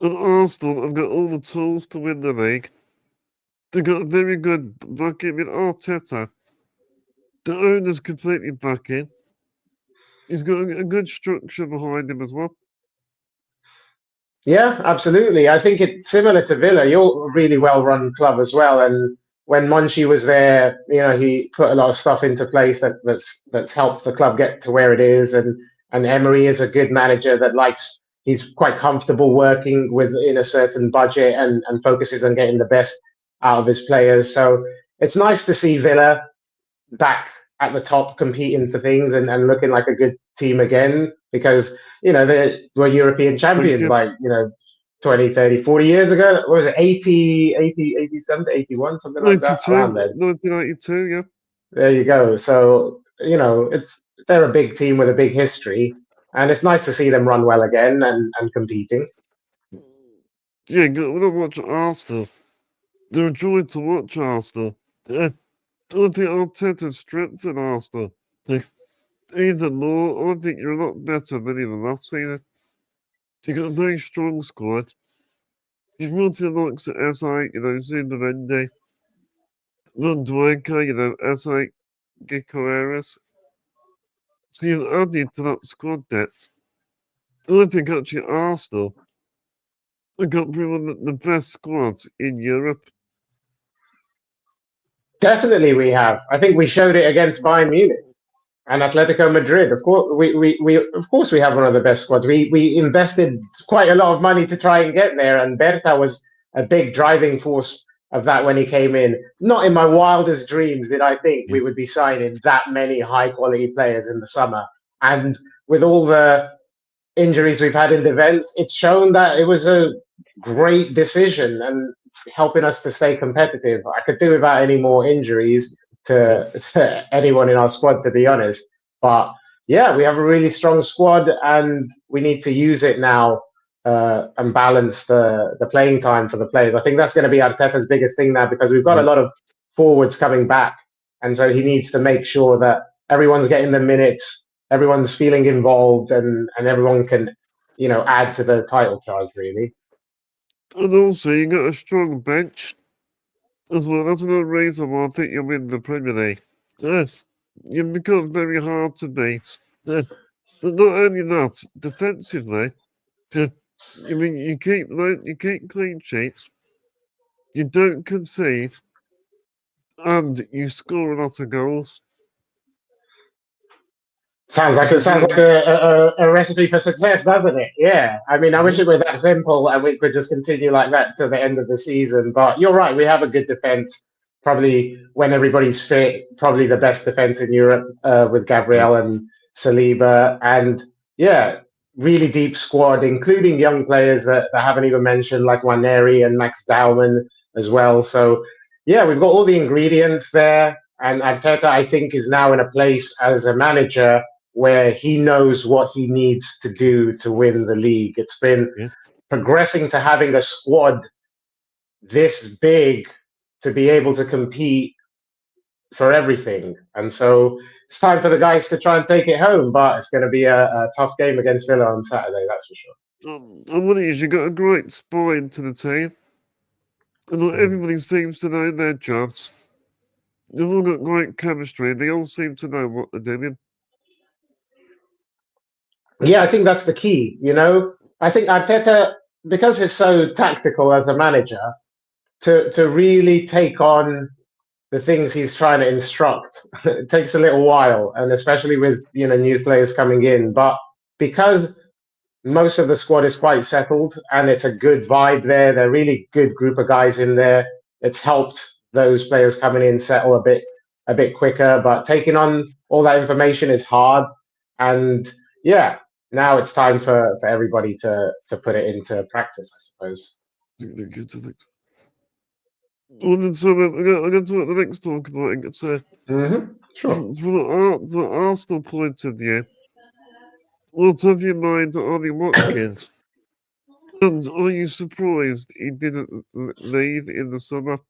[SPEAKER 2] And Arsenal have got all the tools to win the league. They've got a very good backing with Arteta. The owner's completely backing. He's got a good structure behind him as well.
[SPEAKER 3] Yeah, absolutely. I think it's similar to Villa. You're a really well-run club as well, and when Monchi was there, he put a lot of stuff into place that's helped the club get to where it is. And Emery is a good manager that likes. He's quite comfortable working within a certain budget and focuses on getting the best out of his players. So it's nice to see Villa back at the top competing for things and looking like a good team again, because they were European champions, like 20, 30, 40 years ago. What was it, 80 something, 81, something like that,
[SPEAKER 2] 92,
[SPEAKER 3] around then.
[SPEAKER 2] 1992, yeah.
[SPEAKER 3] There you go. So they're a big team with a big history, and it's nice to see them run well again and competing.
[SPEAKER 2] Yeah, when I watch Arsenal, they're a joy to watch Arsenal. I think Arteta's strengthened Arsenal. Like, even more, I think you're a lot better than even last season. You've got a very strong squad. You've brought in the likes of S.I., Zubimendi, Monduenka, S.I., Gikoeris. So you've added to that squad depth. And I think actually Arsenal have got probably one of the best squads in Europe.
[SPEAKER 3] Definitely, we have. I think we showed it against Bayern Munich and Atletico Madrid. Of course, we have one of the best squads. We invested quite a lot of money to try and get there, and Berta was a big driving force of that when he came in. Not in my wildest dreams did I think we would be signing that many high quality players in the summer. And with all the injuries we've had in defense, it's shown that it was a great decision and it's helping us to stay competitive. I could do without any more injuries to anyone in our squad, to be honest. But yeah, we have a really strong squad and we need to use it now and balance the playing time for the players. I think that's going to be Arteta's biggest thing now, because we've got a lot of forwards coming back. And so he needs to make sure that everyone's getting the minutes, everyone's feeling involved, and everyone can, add to the title charge, really.
[SPEAKER 2] And also, you got a strong bench as well. That's another reason why I think you'll win the Premier League. Yes, you've become very hard to beat. But not only that, defensively, you keep clean sheets, you don't concede, and you score a lot of goals.
[SPEAKER 3] Sounds like a recipe for success, doesn't it? Yeah. I mean, I wish it were that simple and we could just continue like that to the end of the season. But you're right, we have a good defense. Probably when everybody's fit, probably the best defense in Europe with Gabriel and Saliba. And yeah, really deep squad, including young players that I haven't even mentioned, like Waneri and Max Dowman as well. So yeah, we've got all the ingredients there. And Arteta, I think, is now in a place as a manager where he knows what he needs to do to win the league. It's been progressing to having a squad this big to be able to compete for everything. And so it's time for the guys to try and take it home, but it's going to be a tough game against Villa on Saturday, that's for sure.
[SPEAKER 2] And what it is, you've got a great spine to the team. And everybody seems to know their jobs. They've all got great chemistry. They all seem to know what they're doing.
[SPEAKER 3] Yeah, I think that's the key. I think Arteta, because he's so tactical as a manager, to really take on the things he's trying to instruct, it takes a little while, and especially with new players coming in. But because most of the squad is quite settled and it's a good vibe there, they're a really good group of guys in there. It's helped those players coming in settle a bit quicker. But taking on all that information is hard, and yeah. Now it's time for everybody to put it into practice, I suppose.
[SPEAKER 2] Well, then, so I'm going to talk the next talk about it. So,
[SPEAKER 3] sure.
[SPEAKER 2] From the Arsenal point of view, what have you in mind Ollie Watkins? And are you surprised he didn't leave in the summer?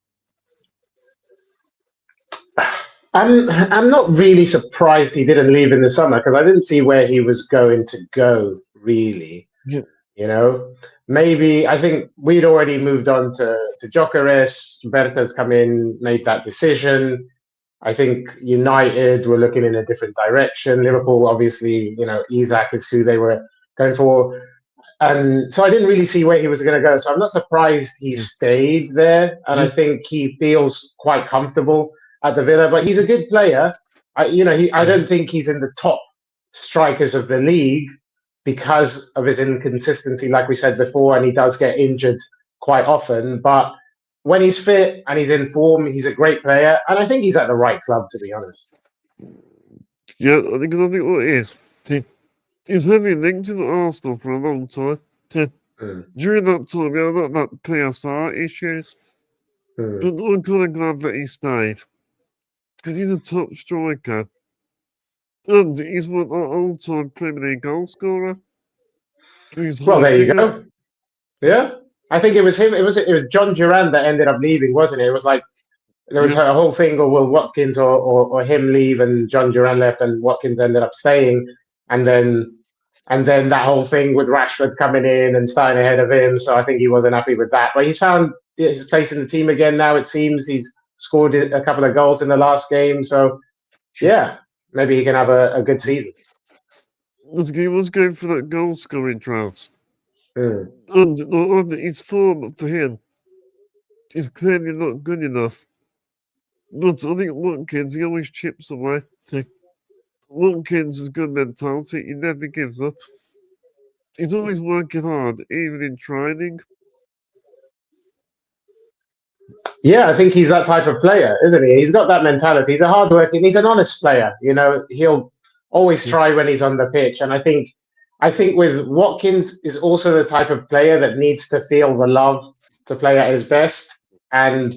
[SPEAKER 3] I'm not really surprised he didn't leave in the summer, because I didn't see where he was going to go, really.
[SPEAKER 2] Yeah.
[SPEAKER 3] Maybe I think we'd already moved on to Gyökeres. Berta's come in, made that decision. I think United were looking in a different direction. Liverpool, obviously, Isak is who they were going for. And so I didn't really see where he was going to go. So I'm not surprised he stayed there. And I think he feels quite comfortable at the Villa. But he's a good player. I don't think he's in the top strikers of the league because of his inconsistency, like we said before, and he does get injured quite often. But when he's fit and he's in form, he's a great player. And I think he's at the right club, to be honest.
[SPEAKER 2] Yeah, I think what it is. He's heavily linked to the Arsenal for a long time. During that time, yeah, that PSR issues. But I'm kind of glad that he stayed. Because he's a top striker. And he's one all-time Premier League goal scorer.
[SPEAKER 3] Well, there you go. Yeah. I think it was him. It was John Duran that ended up leaving, wasn't it? It was like there was a whole thing of will Watkins or him leave, and John Duran left, and Watkins ended up staying, and then that whole thing with Rashford coming in and starting ahead of him. So I think he wasn't happy with that. But he's found his place in the team again now. It seems he's scored a couple of goals in the last game. So yeah, maybe he can have a good season.
[SPEAKER 2] He was going for that goal scoring drought. And his form for him is clearly not good enough. But I think Watkins, he always chips away. Watkins has good mentality. He never gives up. He's always working hard, even in training.
[SPEAKER 3] Yeah, I think he's that type of player, isn't he? He's got that mentality. He's a hard-working. He's an honest player. He'll always try when he's on the pitch. And I think with Watkins is also the type of player that needs to feel the love to play at his best. And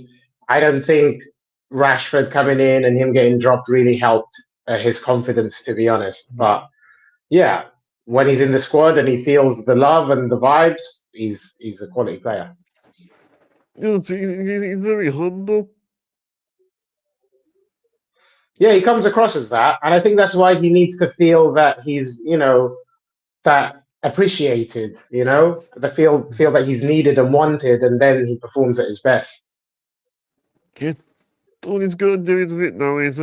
[SPEAKER 3] I don't think Rashford coming in and him getting dropped really helped his confidence, to be honest. But yeah, when he's in the squad and he feels the love and the vibes, he's a quality player.
[SPEAKER 2] He's very humble.
[SPEAKER 3] Yeah, he comes across as that, and I think that's why he needs to feel that he's, that appreciated, the feel that he's needed and wanted, and then he performs at his best.
[SPEAKER 2] Yeah. All he's got to do is now is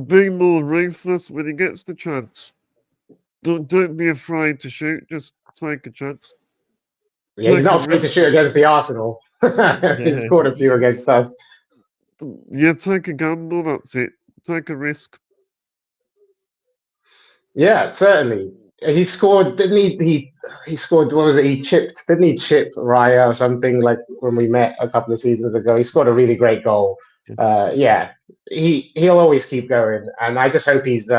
[SPEAKER 2] be more ruthless when he gets the chance. Don't be afraid to shoot. Just take a chance.
[SPEAKER 3] Yeah, he's not afraid to shoot against the Arsenal. He's scored a few against us.
[SPEAKER 2] Yeah, take a gamble. That's it. Take a risk.
[SPEAKER 3] Yeah, certainly. He scored, didn't he? He scored. What was it? He chipped. Didn't he chip Raya or something like when we met a couple of seasons ago? He scored a really great goal. Yeah, he'll always keep going, and I just hope he's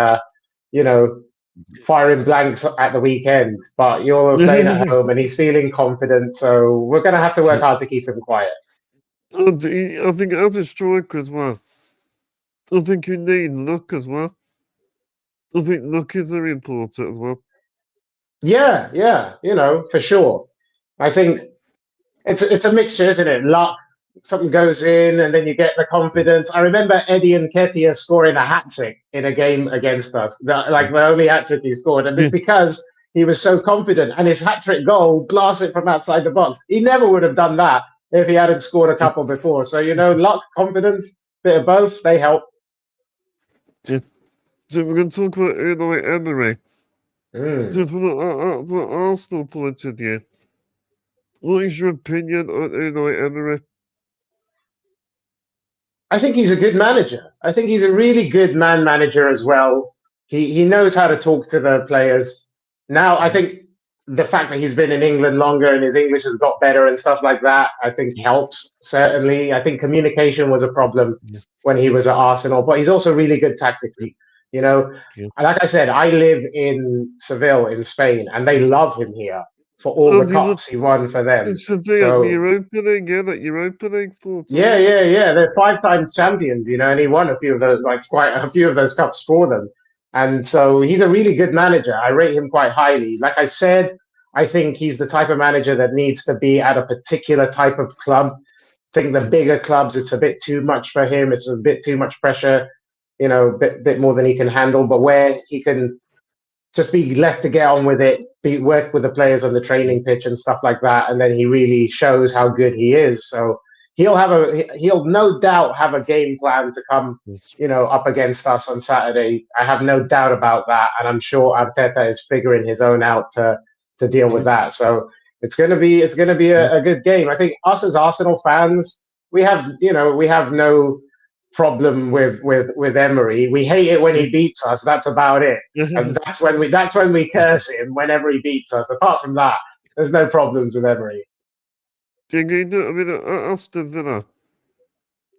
[SPEAKER 3] firing blanks at the weekend. But you're playing at home, and he's feeling confident. So we're going to have to work hard to keep him quiet.
[SPEAKER 2] And I think as a striker as well, I think you need luck as well. I think luck is very important as well.
[SPEAKER 3] Yeah, for sure. I think it's a mixture, isn't it? Luck, something goes in, and then you get the confidence. I remember Eddie Nketiah scoring a hat-trick in a game against us, the only hat-trick he scored, and it's because he was so confident, and his hat-trick goal blasted from outside the box. He never would have done that if he hadn't scored a couple before. So, luck, confidence, bit of both, they help.
[SPEAKER 2] Yeah. So we're going to talk about Unai Emery. So from the Arsenal point of view, what is your opinion on Unai Emery?
[SPEAKER 3] I think he's a good manager. I think he's a really good man manager as well. He knows how to talk to the players. Now, I think the fact that he's been in England longer and his English has got better and stuff like that, I think helps, certainly. I think communication was a problem when he was at Arsenal, but he's also really good tactically. Like I said, I live in Seville in Spain, and they love him here for all the cups he won for them.
[SPEAKER 2] Seville, the Europa League, that Europa League 4 times.
[SPEAKER 3] Yeah. They're 5 times champions, and he won a few of those, quite a few of those cups for them. And so he's a really good manager. I rate him quite highly. Like I said, I think he's the type of manager that needs to be at a particular type of club. I think the bigger clubs, it's a bit too much for him. It's a bit too much pressure. Bit more than he can handle, but where he can just be left to get on with it, work with the players on the training pitch and stuff like that, and then he really shows how good he is. So he'll no doubt have a game plan to come, up against us on Saturday. I have no doubt about that, and I'm sure Arteta is figuring his own out to deal with that. So it's gonna be a good game. I think us as Arsenal fans, we have no problem with Emery. We hate it when he beats us. That's about it, and that's when we curse him whenever he beats us. Apart from that, there's no problems with Emery.
[SPEAKER 2] Aston Villa,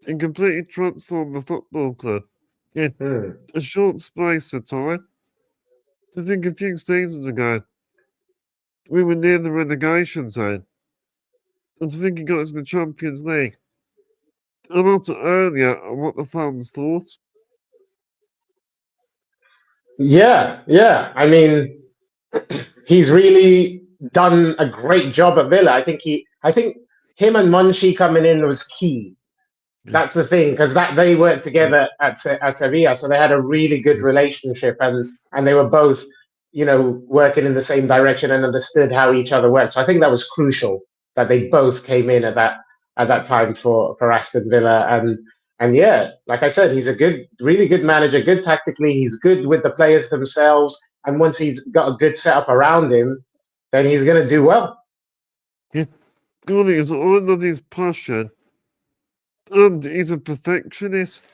[SPEAKER 2] he completely transformed the football club in a short space of time. I think a few seasons ago, we were near the relegation zone. And to think he got us in the Champions League. And also earlier, what the fans thought.
[SPEAKER 3] Yeah. I mean, he's really done a great job at Villa. I think him and Monchi coming in was key. That's the thing, because that they worked together at Sevilla, so they had a really good relationship, and they were both, working in the same direction and understood how each other worked. So I think that was crucial that they both came in at that time for Aston Villa, and yeah, like I said, he's a really good manager, good tactically. He's good with the players themselves, and once he's got a good setup around him, then he's going to do well.
[SPEAKER 2] Yeah, God, he's all of his passion. And he's a perfectionist.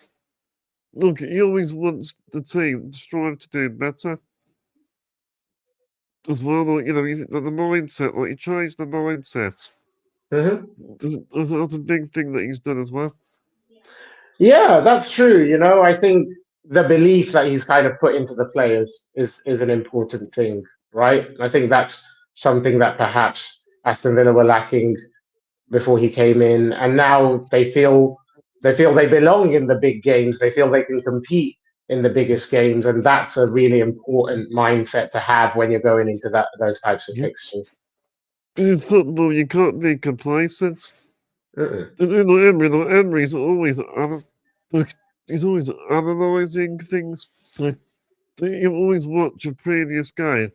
[SPEAKER 2] Look, he always wants the team to strive to do better. As well, he's the mindset, he changed the mindset. That's a big thing that he's done as well.
[SPEAKER 3] Yeah, that's true. I think the belief that he's kind of put into the players is an important thing, right? I think that's something that perhaps Aston Villa were lacking before he came in, and now they feel they belong in the big games. They feel they can compete in the biggest games, and that's a really important mindset to have when you're going into those types of fixtures.
[SPEAKER 2] In football, you can't be complacent. Emery's always he's always analysing things. You always watch a previous game,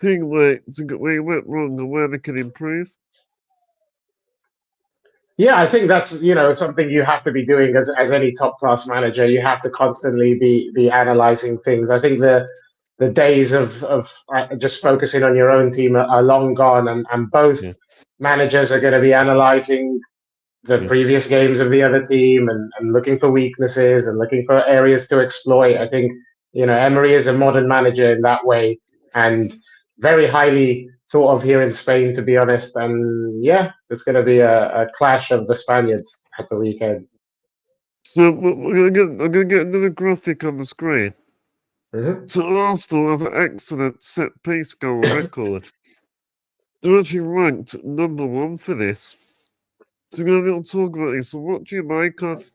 [SPEAKER 2] seeing where he went wrong and where they can improve.
[SPEAKER 3] Yeah, I think that's something you have to be doing as any top class manager. You have to constantly be analysing things. I think the days of just focusing on your own team are long gone, and both managers are going to be analysing the previous games of the other team and looking for weaknesses and looking for areas to exploit. I think Emery is a modern manager in that way, and very highly thought of here in Spain, to be honest. And yeah, it's going to be a clash of the Spaniards at the weekend.
[SPEAKER 2] So I'm going to get another graphic on the screen. So Arsenal have an excellent set-piece goal record. They're actually ranked number 1 for this. So we're going to talk about this. So what do you make of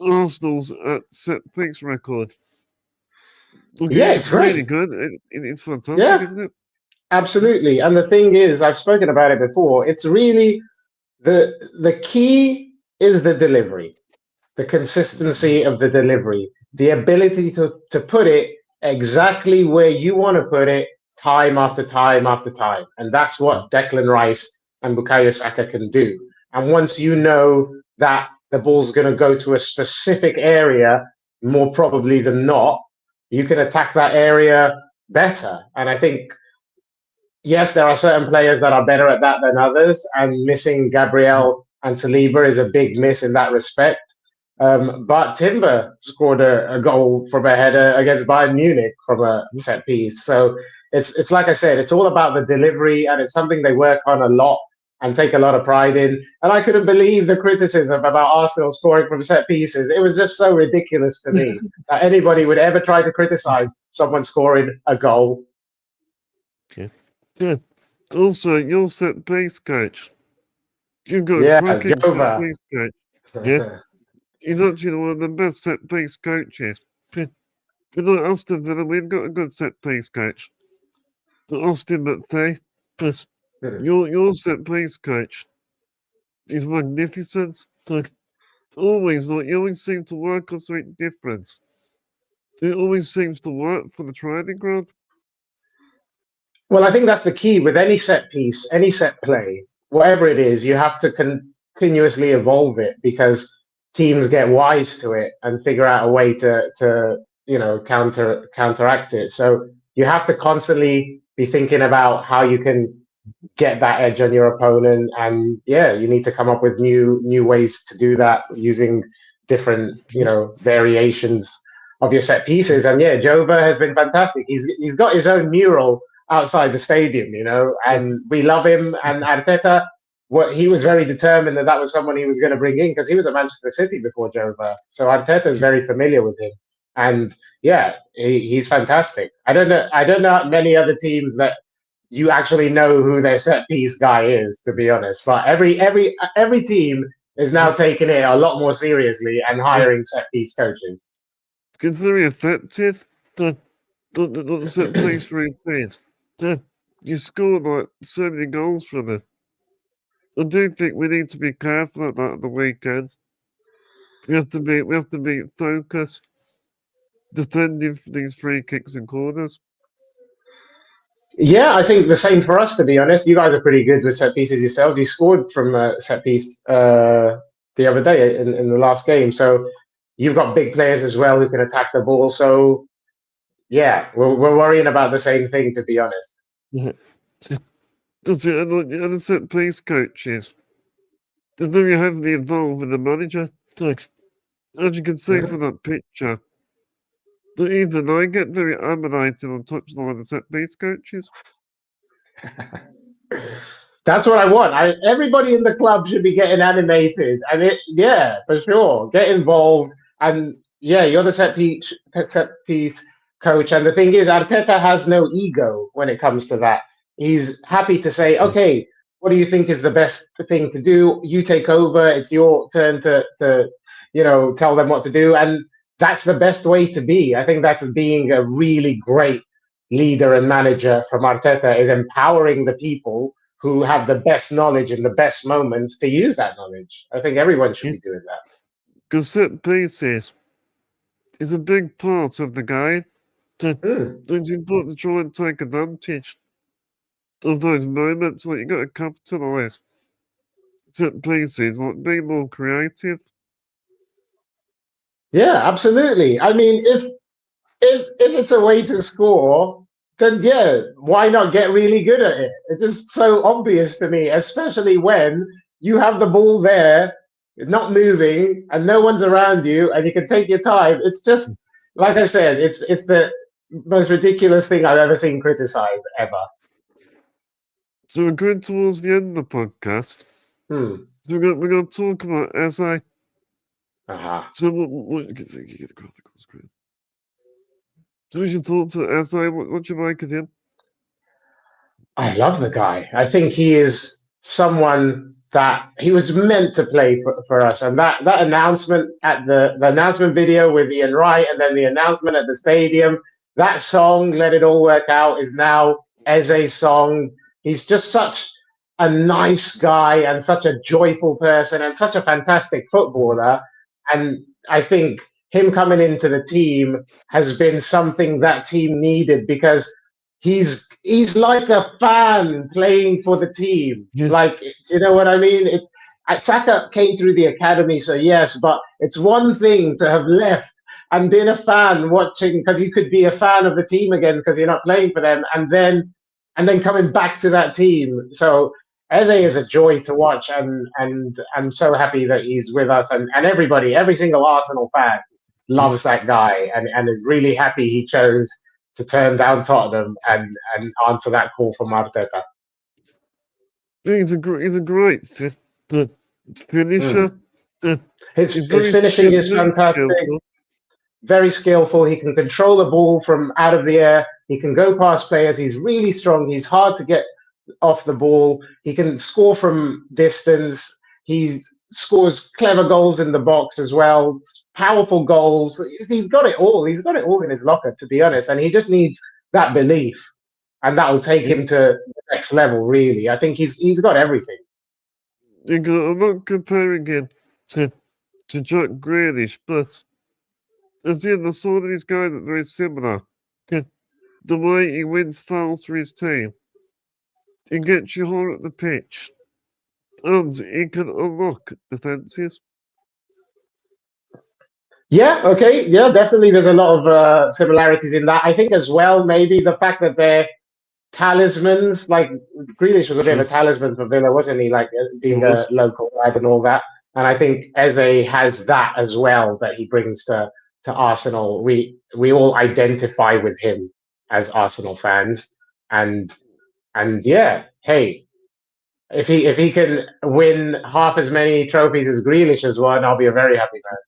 [SPEAKER 2] Arsenal's set-piece record?
[SPEAKER 3] It's
[SPEAKER 2] really
[SPEAKER 3] great.
[SPEAKER 2] good. It's fantastic, isn't it?
[SPEAKER 3] Absolutely. And the thing is, I've spoken about it before, it's really the key is the delivery, the consistency of the delivery, the ability to put it exactly where you want to put it time after time after time. And that's what Declan Rice and Bukayo Saka can do. And once you know that the ball's going to go to a specific area, more probably than not, you can attack that area better. And I think, yes, there are certain players that are better at that than others, and missing Gabriel and Saliba is a big miss in that respect. But Timber scored a goal from a header against Bayern Munich from a set piece. So it's like I said, it's all about the delivery, and it's something they work on a lot and take a lot of pride in. And I couldn't believe the criticism about Arsenal scoring from set pieces. It was just so ridiculous to me that anybody would ever try to criticize someone scoring a goal.
[SPEAKER 2] Okay. Yeah. Also, your set piece coach. You've got a cracking set piece coach. Yeah. He's actually one of the best set piece coaches. But like Aston Villa, we've got a good set piece coach. Austin McFay, but your set piece coach is magnificent. You always seem to work on something different. It always seems to work for the training ground.
[SPEAKER 3] Well, I think that's the key with any set piece, any set play, whatever it is. You have to continuously evolve it because teams get wise to it and figure out a way to counteract it. So you have to constantly be thinking about how you can get that edge on your opponent, and yeah, you need to come up with new ways to do that using different variations of your set pieces. And yeah, Jova has been fantastic. He's got his own mural outside the stadium, and we love him. And Arteta, he was very determined that was someone he was going to bring in because he was at Manchester City before Jova. So Arteta is very familiar with him, and yeah, he's fantastic. I don't know many other teams that you actually know who their set piece guy is, to be honest. But every team is now taking it a lot more seriously and hiring set piece coaches.
[SPEAKER 2] It's very effective. The set piece routine. You score like so many goals from it. I do think we need to be careful at that on the weekend. We have to be focused, defending these free kicks and corners.
[SPEAKER 3] Yeah, I think the same for us, to be honest. You guys are pretty good with set pieces yourselves. You scored from a set piece the other day in the last game. So you've got big players as well who can attack the ball. So yeah, we're worrying about the same thing, to be honest.
[SPEAKER 2] Yeah. Does it, and the set piece coaches, they're very heavily involved with the manager. As you can see from that picture, that even I get very animated on touchline the set piece coaches.
[SPEAKER 3] That's what I want. Everybody in the club should be getting animated, and yeah, for sure, get involved. And yeah, you're the set piece coach. And the thing is, Arteta has no ego when it comes to that. He's happy to say, okay, what do you think is the best thing to do? You take over. It's your turn to tell them what to do. And that's the best way to be. I think that's being a really great leader and manager from Arteta, is empowering the people who have the best knowledge in the best moments to use that knowledge. I think everyone should be doing that.
[SPEAKER 2] Because set pieces is a big part of the game. It's important to try and take advantage of those moments. Like you got to capitalise set pieces, like be more creative.
[SPEAKER 3] Yeah, absolutely. I mean, if it's a way to score, then yeah, why not get really good at it? It's just so obvious to me, especially when you have the ball there, not moving, and no one's around you, and you can take your time. It's just, like I said, it's the most ridiculous thing I've ever seen criticized ever.
[SPEAKER 2] So we're going towards the end of the podcast. So we're going to talk about SA. So what you can see, you get across the screen. So what's your thoughts on SA? What you make of him?
[SPEAKER 3] I love the guy. I think he is someone that he was meant to play for us. And that announcement at the announcement video with Ian Wright, and then the announcement at the stadium, that song, Let It All Work Out, is now Eze's song. He's just such a nice guy and such a joyful person and such a fantastic footballer. And I think him coming into the team has been something that team needed, because he's like a fan playing for the team.
[SPEAKER 2] Yes.
[SPEAKER 3] Like, you know what I mean? It's Saka came through the academy, so yes, but it's one thing to have left and been a fan watching, because you could be a fan of the team again because you're not playing for them, and then coming back to that team. So Eze is a joy to watch, and I'm so happy that he's with us, and everybody, every single Arsenal fan loves that guy, and is really happy he chose to turn down Tottenham and answer that call from Arteta.
[SPEAKER 2] He's a great finisher.
[SPEAKER 3] His finishing is fantastic. Very skillful. He can control the ball from out of the air. He can go past players. He's really strong. He's hard to get off the ball. He can score from distance. He scores clever goals in the box as well. Powerful goals. He's got it all. He's got it all in his locker, to be honest. And he just needs that belief, and that will take him to the next level, really. I think he's got everything.
[SPEAKER 2] I'm not comparing him to Jack Grealish, but as in the sort of these guys that are very similar. The way he wins fouls for his team. He gets you hard at the pitch. and he can unlock defences.
[SPEAKER 3] Yeah, okay. Yeah, definitely. There's a lot of similarities in that. I think as well, maybe the fact that they're talismans, like Grealish was a bit of a talisman for Villa, wasn't he? Like being a local lad and all that. And I think Eze has that as well that he brings to Arsenal. We all identify with him as Arsenal fans, and yeah, hey, if he can win half as many trophies as Grealish has won, I'll be a very happy man.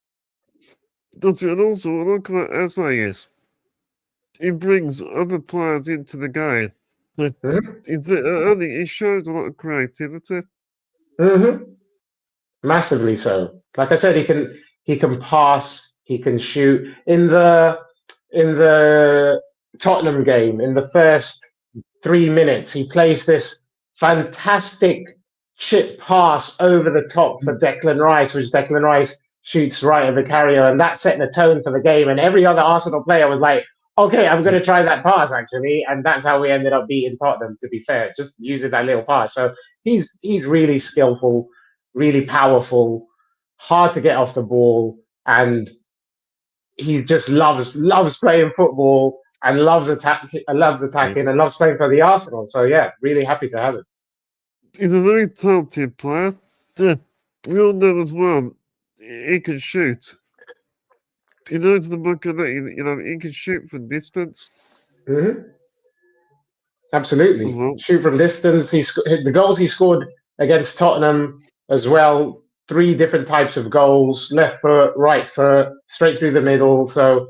[SPEAKER 2] Does it also look like Eze is? He brings other players into the game.
[SPEAKER 3] Mm-hmm.
[SPEAKER 2] He shows a lot of creativity.
[SPEAKER 3] Mm-hmm. Massively so. Like I said, he can pass, he can shoot. In the Tottenham game, in the first 3 minutes, he plays this fantastic chip pass over the top for Declan Rice, which Declan Rice shoots right at Vicario, and that set the tone for the game. And every other Arsenal player was like, okay, I'm going to try that pass actually, and that's how we ended up beating Tottenham. To be fair, just using that little pass. So he's really skillful, really powerful, hard to get off the ball, and he just loves playing football and loves attacking and loves playing for the Arsenal. So yeah, really happy to have him.
[SPEAKER 2] He's a very talented player. Yeah, we all know as well. He can shoot. He knows the book of that. He can shoot from distance.
[SPEAKER 3] Mm-hmm. Absolutely,
[SPEAKER 2] Well,
[SPEAKER 3] shoot from distance. The goals he scored against Tottenham as well. 3 different types of goals: left foot, right foot, straight through the middle. So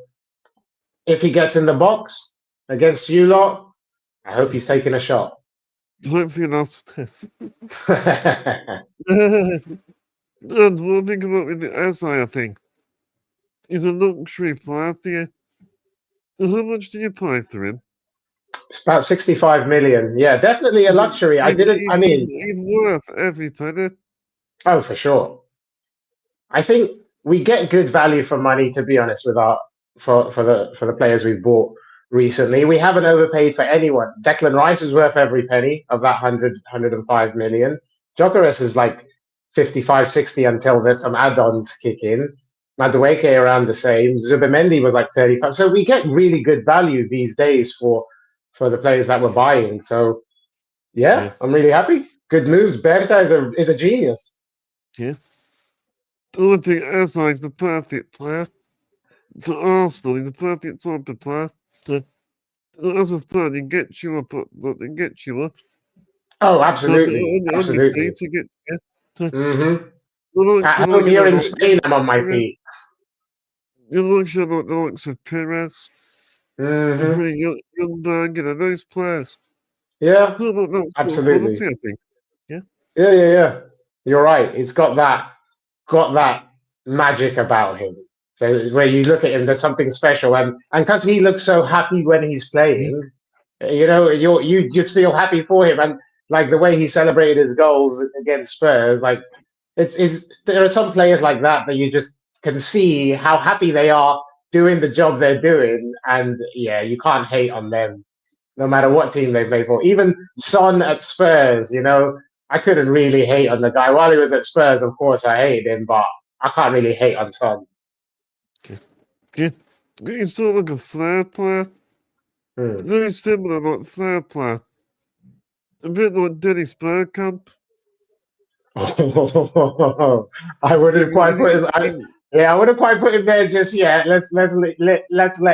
[SPEAKER 3] if he gets in the box against you lot, I hope he's taking a shot.
[SPEAKER 2] hopefully that's And one thing about with the Eze, I think, he's a luxury player for you. How much do you pay for him?
[SPEAKER 3] It's about 65 million. Yeah, definitely a luxury.
[SPEAKER 2] He's worth every penny.
[SPEAKER 3] Oh, for sure. I think we get good value for money, to be honest, with for the players we've bought recently. We haven't overpaid for anyone. Declan Rice is worth every penny of that 105 million. Gyökeres is like 55, 60 until there's some add-ons kick in. Madueke around the same. Zubimendi was like 35. So we get really good value these days for the players that we're buying. So yeah. I'm really happy. Good moves. Berta is a genius.
[SPEAKER 2] Yeah. I think Eze is the perfect player for Arsenal. He's the perfect type of player. As a fan, he gets you up.
[SPEAKER 3] Oh, absolutely.
[SPEAKER 2] On
[SPEAKER 3] Absolutely.
[SPEAKER 2] your feet to get. Yeah.
[SPEAKER 3] Mm-hmm. At home here in Spain, I'm on my feet.
[SPEAKER 2] You look at the likes of Perez, Youngberg, those players.
[SPEAKER 3] Yeah,
[SPEAKER 2] That's
[SPEAKER 3] absolutely.
[SPEAKER 2] Quality, I think. Yeah.
[SPEAKER 3] Yeah. You're right. It's got that magic about him. So where you look at him, there's something special, and because he looks so happy when he's playing, you just feel happy for him, and like the way he celebrated his goals against Spurs, like it's there are some players like that you just can see how happy they are doing the job they're doing, and yeah, you can't hate on them no matter what team they play for. Even Son at Spurs, I couldn't really hate on the guy while he was at Spurs. Of course, I hated him, but I can't really hate on Son.
[SPEAKER 2] Yeah. He's sort of like a flair player. Very similar, like flair player. A bit like Dennis Bergkamp.
[SPEAKER 3] I wouldn't quite put him. I wouldn't quite put him there just yet. Let's let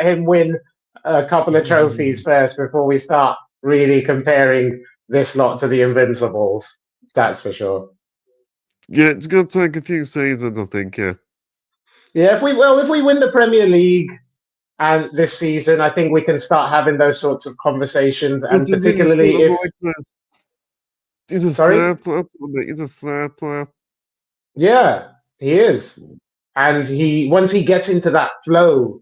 [SPEAKER 3] him win a couple of trophies first before we start really comparing this lot to the Invincibles. That's for sure.
[SPEAKER 2] Yeah, it's gonna take a few seasons, I think. Yeah.
[SPEAKER 3] Yeah, if we win the Premier League and this season, I think we can start having those sorts of conversations, and particularly if.
[SPEAKER 2] He's a flair player. He's a flair player.
[SPEAKER 3] Yeah, he is. And once he gets into that flow,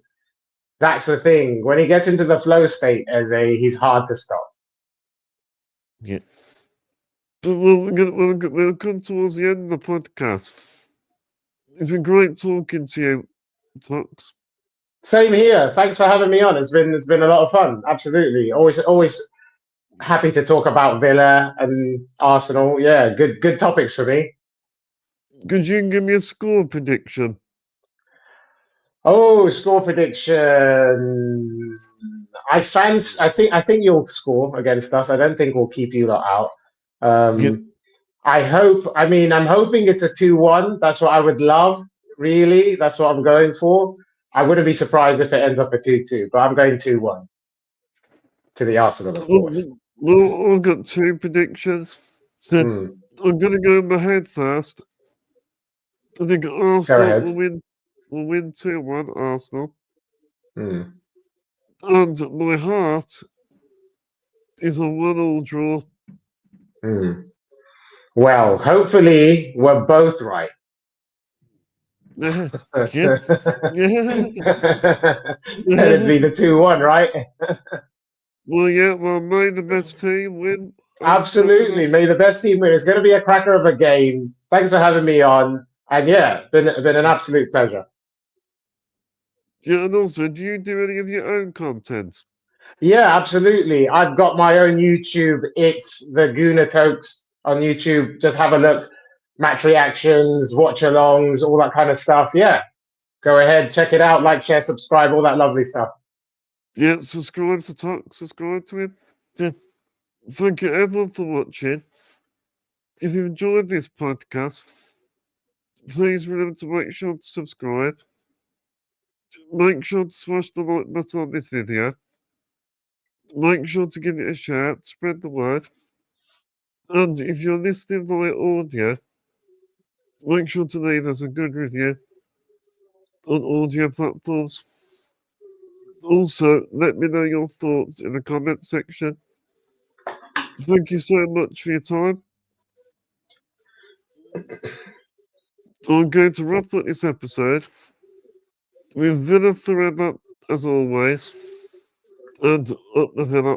[SPEAKER 3] that's the thing. When he gets into the flow state, he's hard to stop.
[SPEAKER 2] Yeah. But we'll come towards the end of the podcast. It's been great talking to you, Toks.
[SPEAKER 3] Same here. Thanks for having me on. It's been a lot of fun. Absolutely. Always happy to talk about Villa and Arsenal. Yeah, good topics for me.
[SPEAKER 2] Could you give me a score prediction?
[SPEAKER 3] Oh, score prediction. I think you'll score against us. I don't think we'll keep you lot out.
[SPEAKER 2] Yeah.
[SPEAKER 3] I'm hoping it's a 2-1. That's what I would love, really. That's what I'm going for. I wouldn't be surprised if it ends up a 2-2, but I'm going 2-1 to the Arsenal, of course.
[SPEAKER 2] Well, I've got two predictions. So
[SPEAKER 3] Hmm.
[SPEAKER 2] I'm going to go in my head first. I think
[SPEAKER 3] Go
[SPEAKER 2] Arsenal
[SPEAKER 3] ahead.
[SPEAKER 2] will win 2-1, Arsenal.
[SPEAKER 3] Hmm.
[SPEAKER 2] And my heart is a 1-1 draw.
[SPEAKER 3] Hmm. Well, hopefully we're both right.
[SPEAKER 2] Yeah. Yes. Yeah.
[SPEAKER 3] It'd be the 2-1, right?
[SPEAKER 2] Well, may the best team win.
[SPEAKER 3] Absolutely. May the best team win. It's going to be a cracker of a game. Thanks for having me on. And yeah, been an absolute pleasure.
[SPEAKER 2] Yeah, and also, do you do any of your own content?
[SPEAKER 3] Yeah, absolutely. I've got my own YouTube. It's the Toks on YouTube. Just have a look. Match reactions, watch alongs, all that kind of stuff. Yeah. Go ahead, check it out. Like, share, subscribe, all that lovely stuff.
[SPEAKER 2] Yeah, subscribe to Toks, subscribe to it. Yeah. Thank you everyone for watching. If you enjoyed this podcast, please remember to make sure to subscribe. Make sure to smash the like button on this video. Make sure to give it a share, spread the word. And if you're listening via audio, make sure to leave us a good review on audio platforms. Also, let me know your thoughts in the comment section. Thank you so much for your time. I'm going to wrap up this episode with Villa forever, as always, and up the Villa.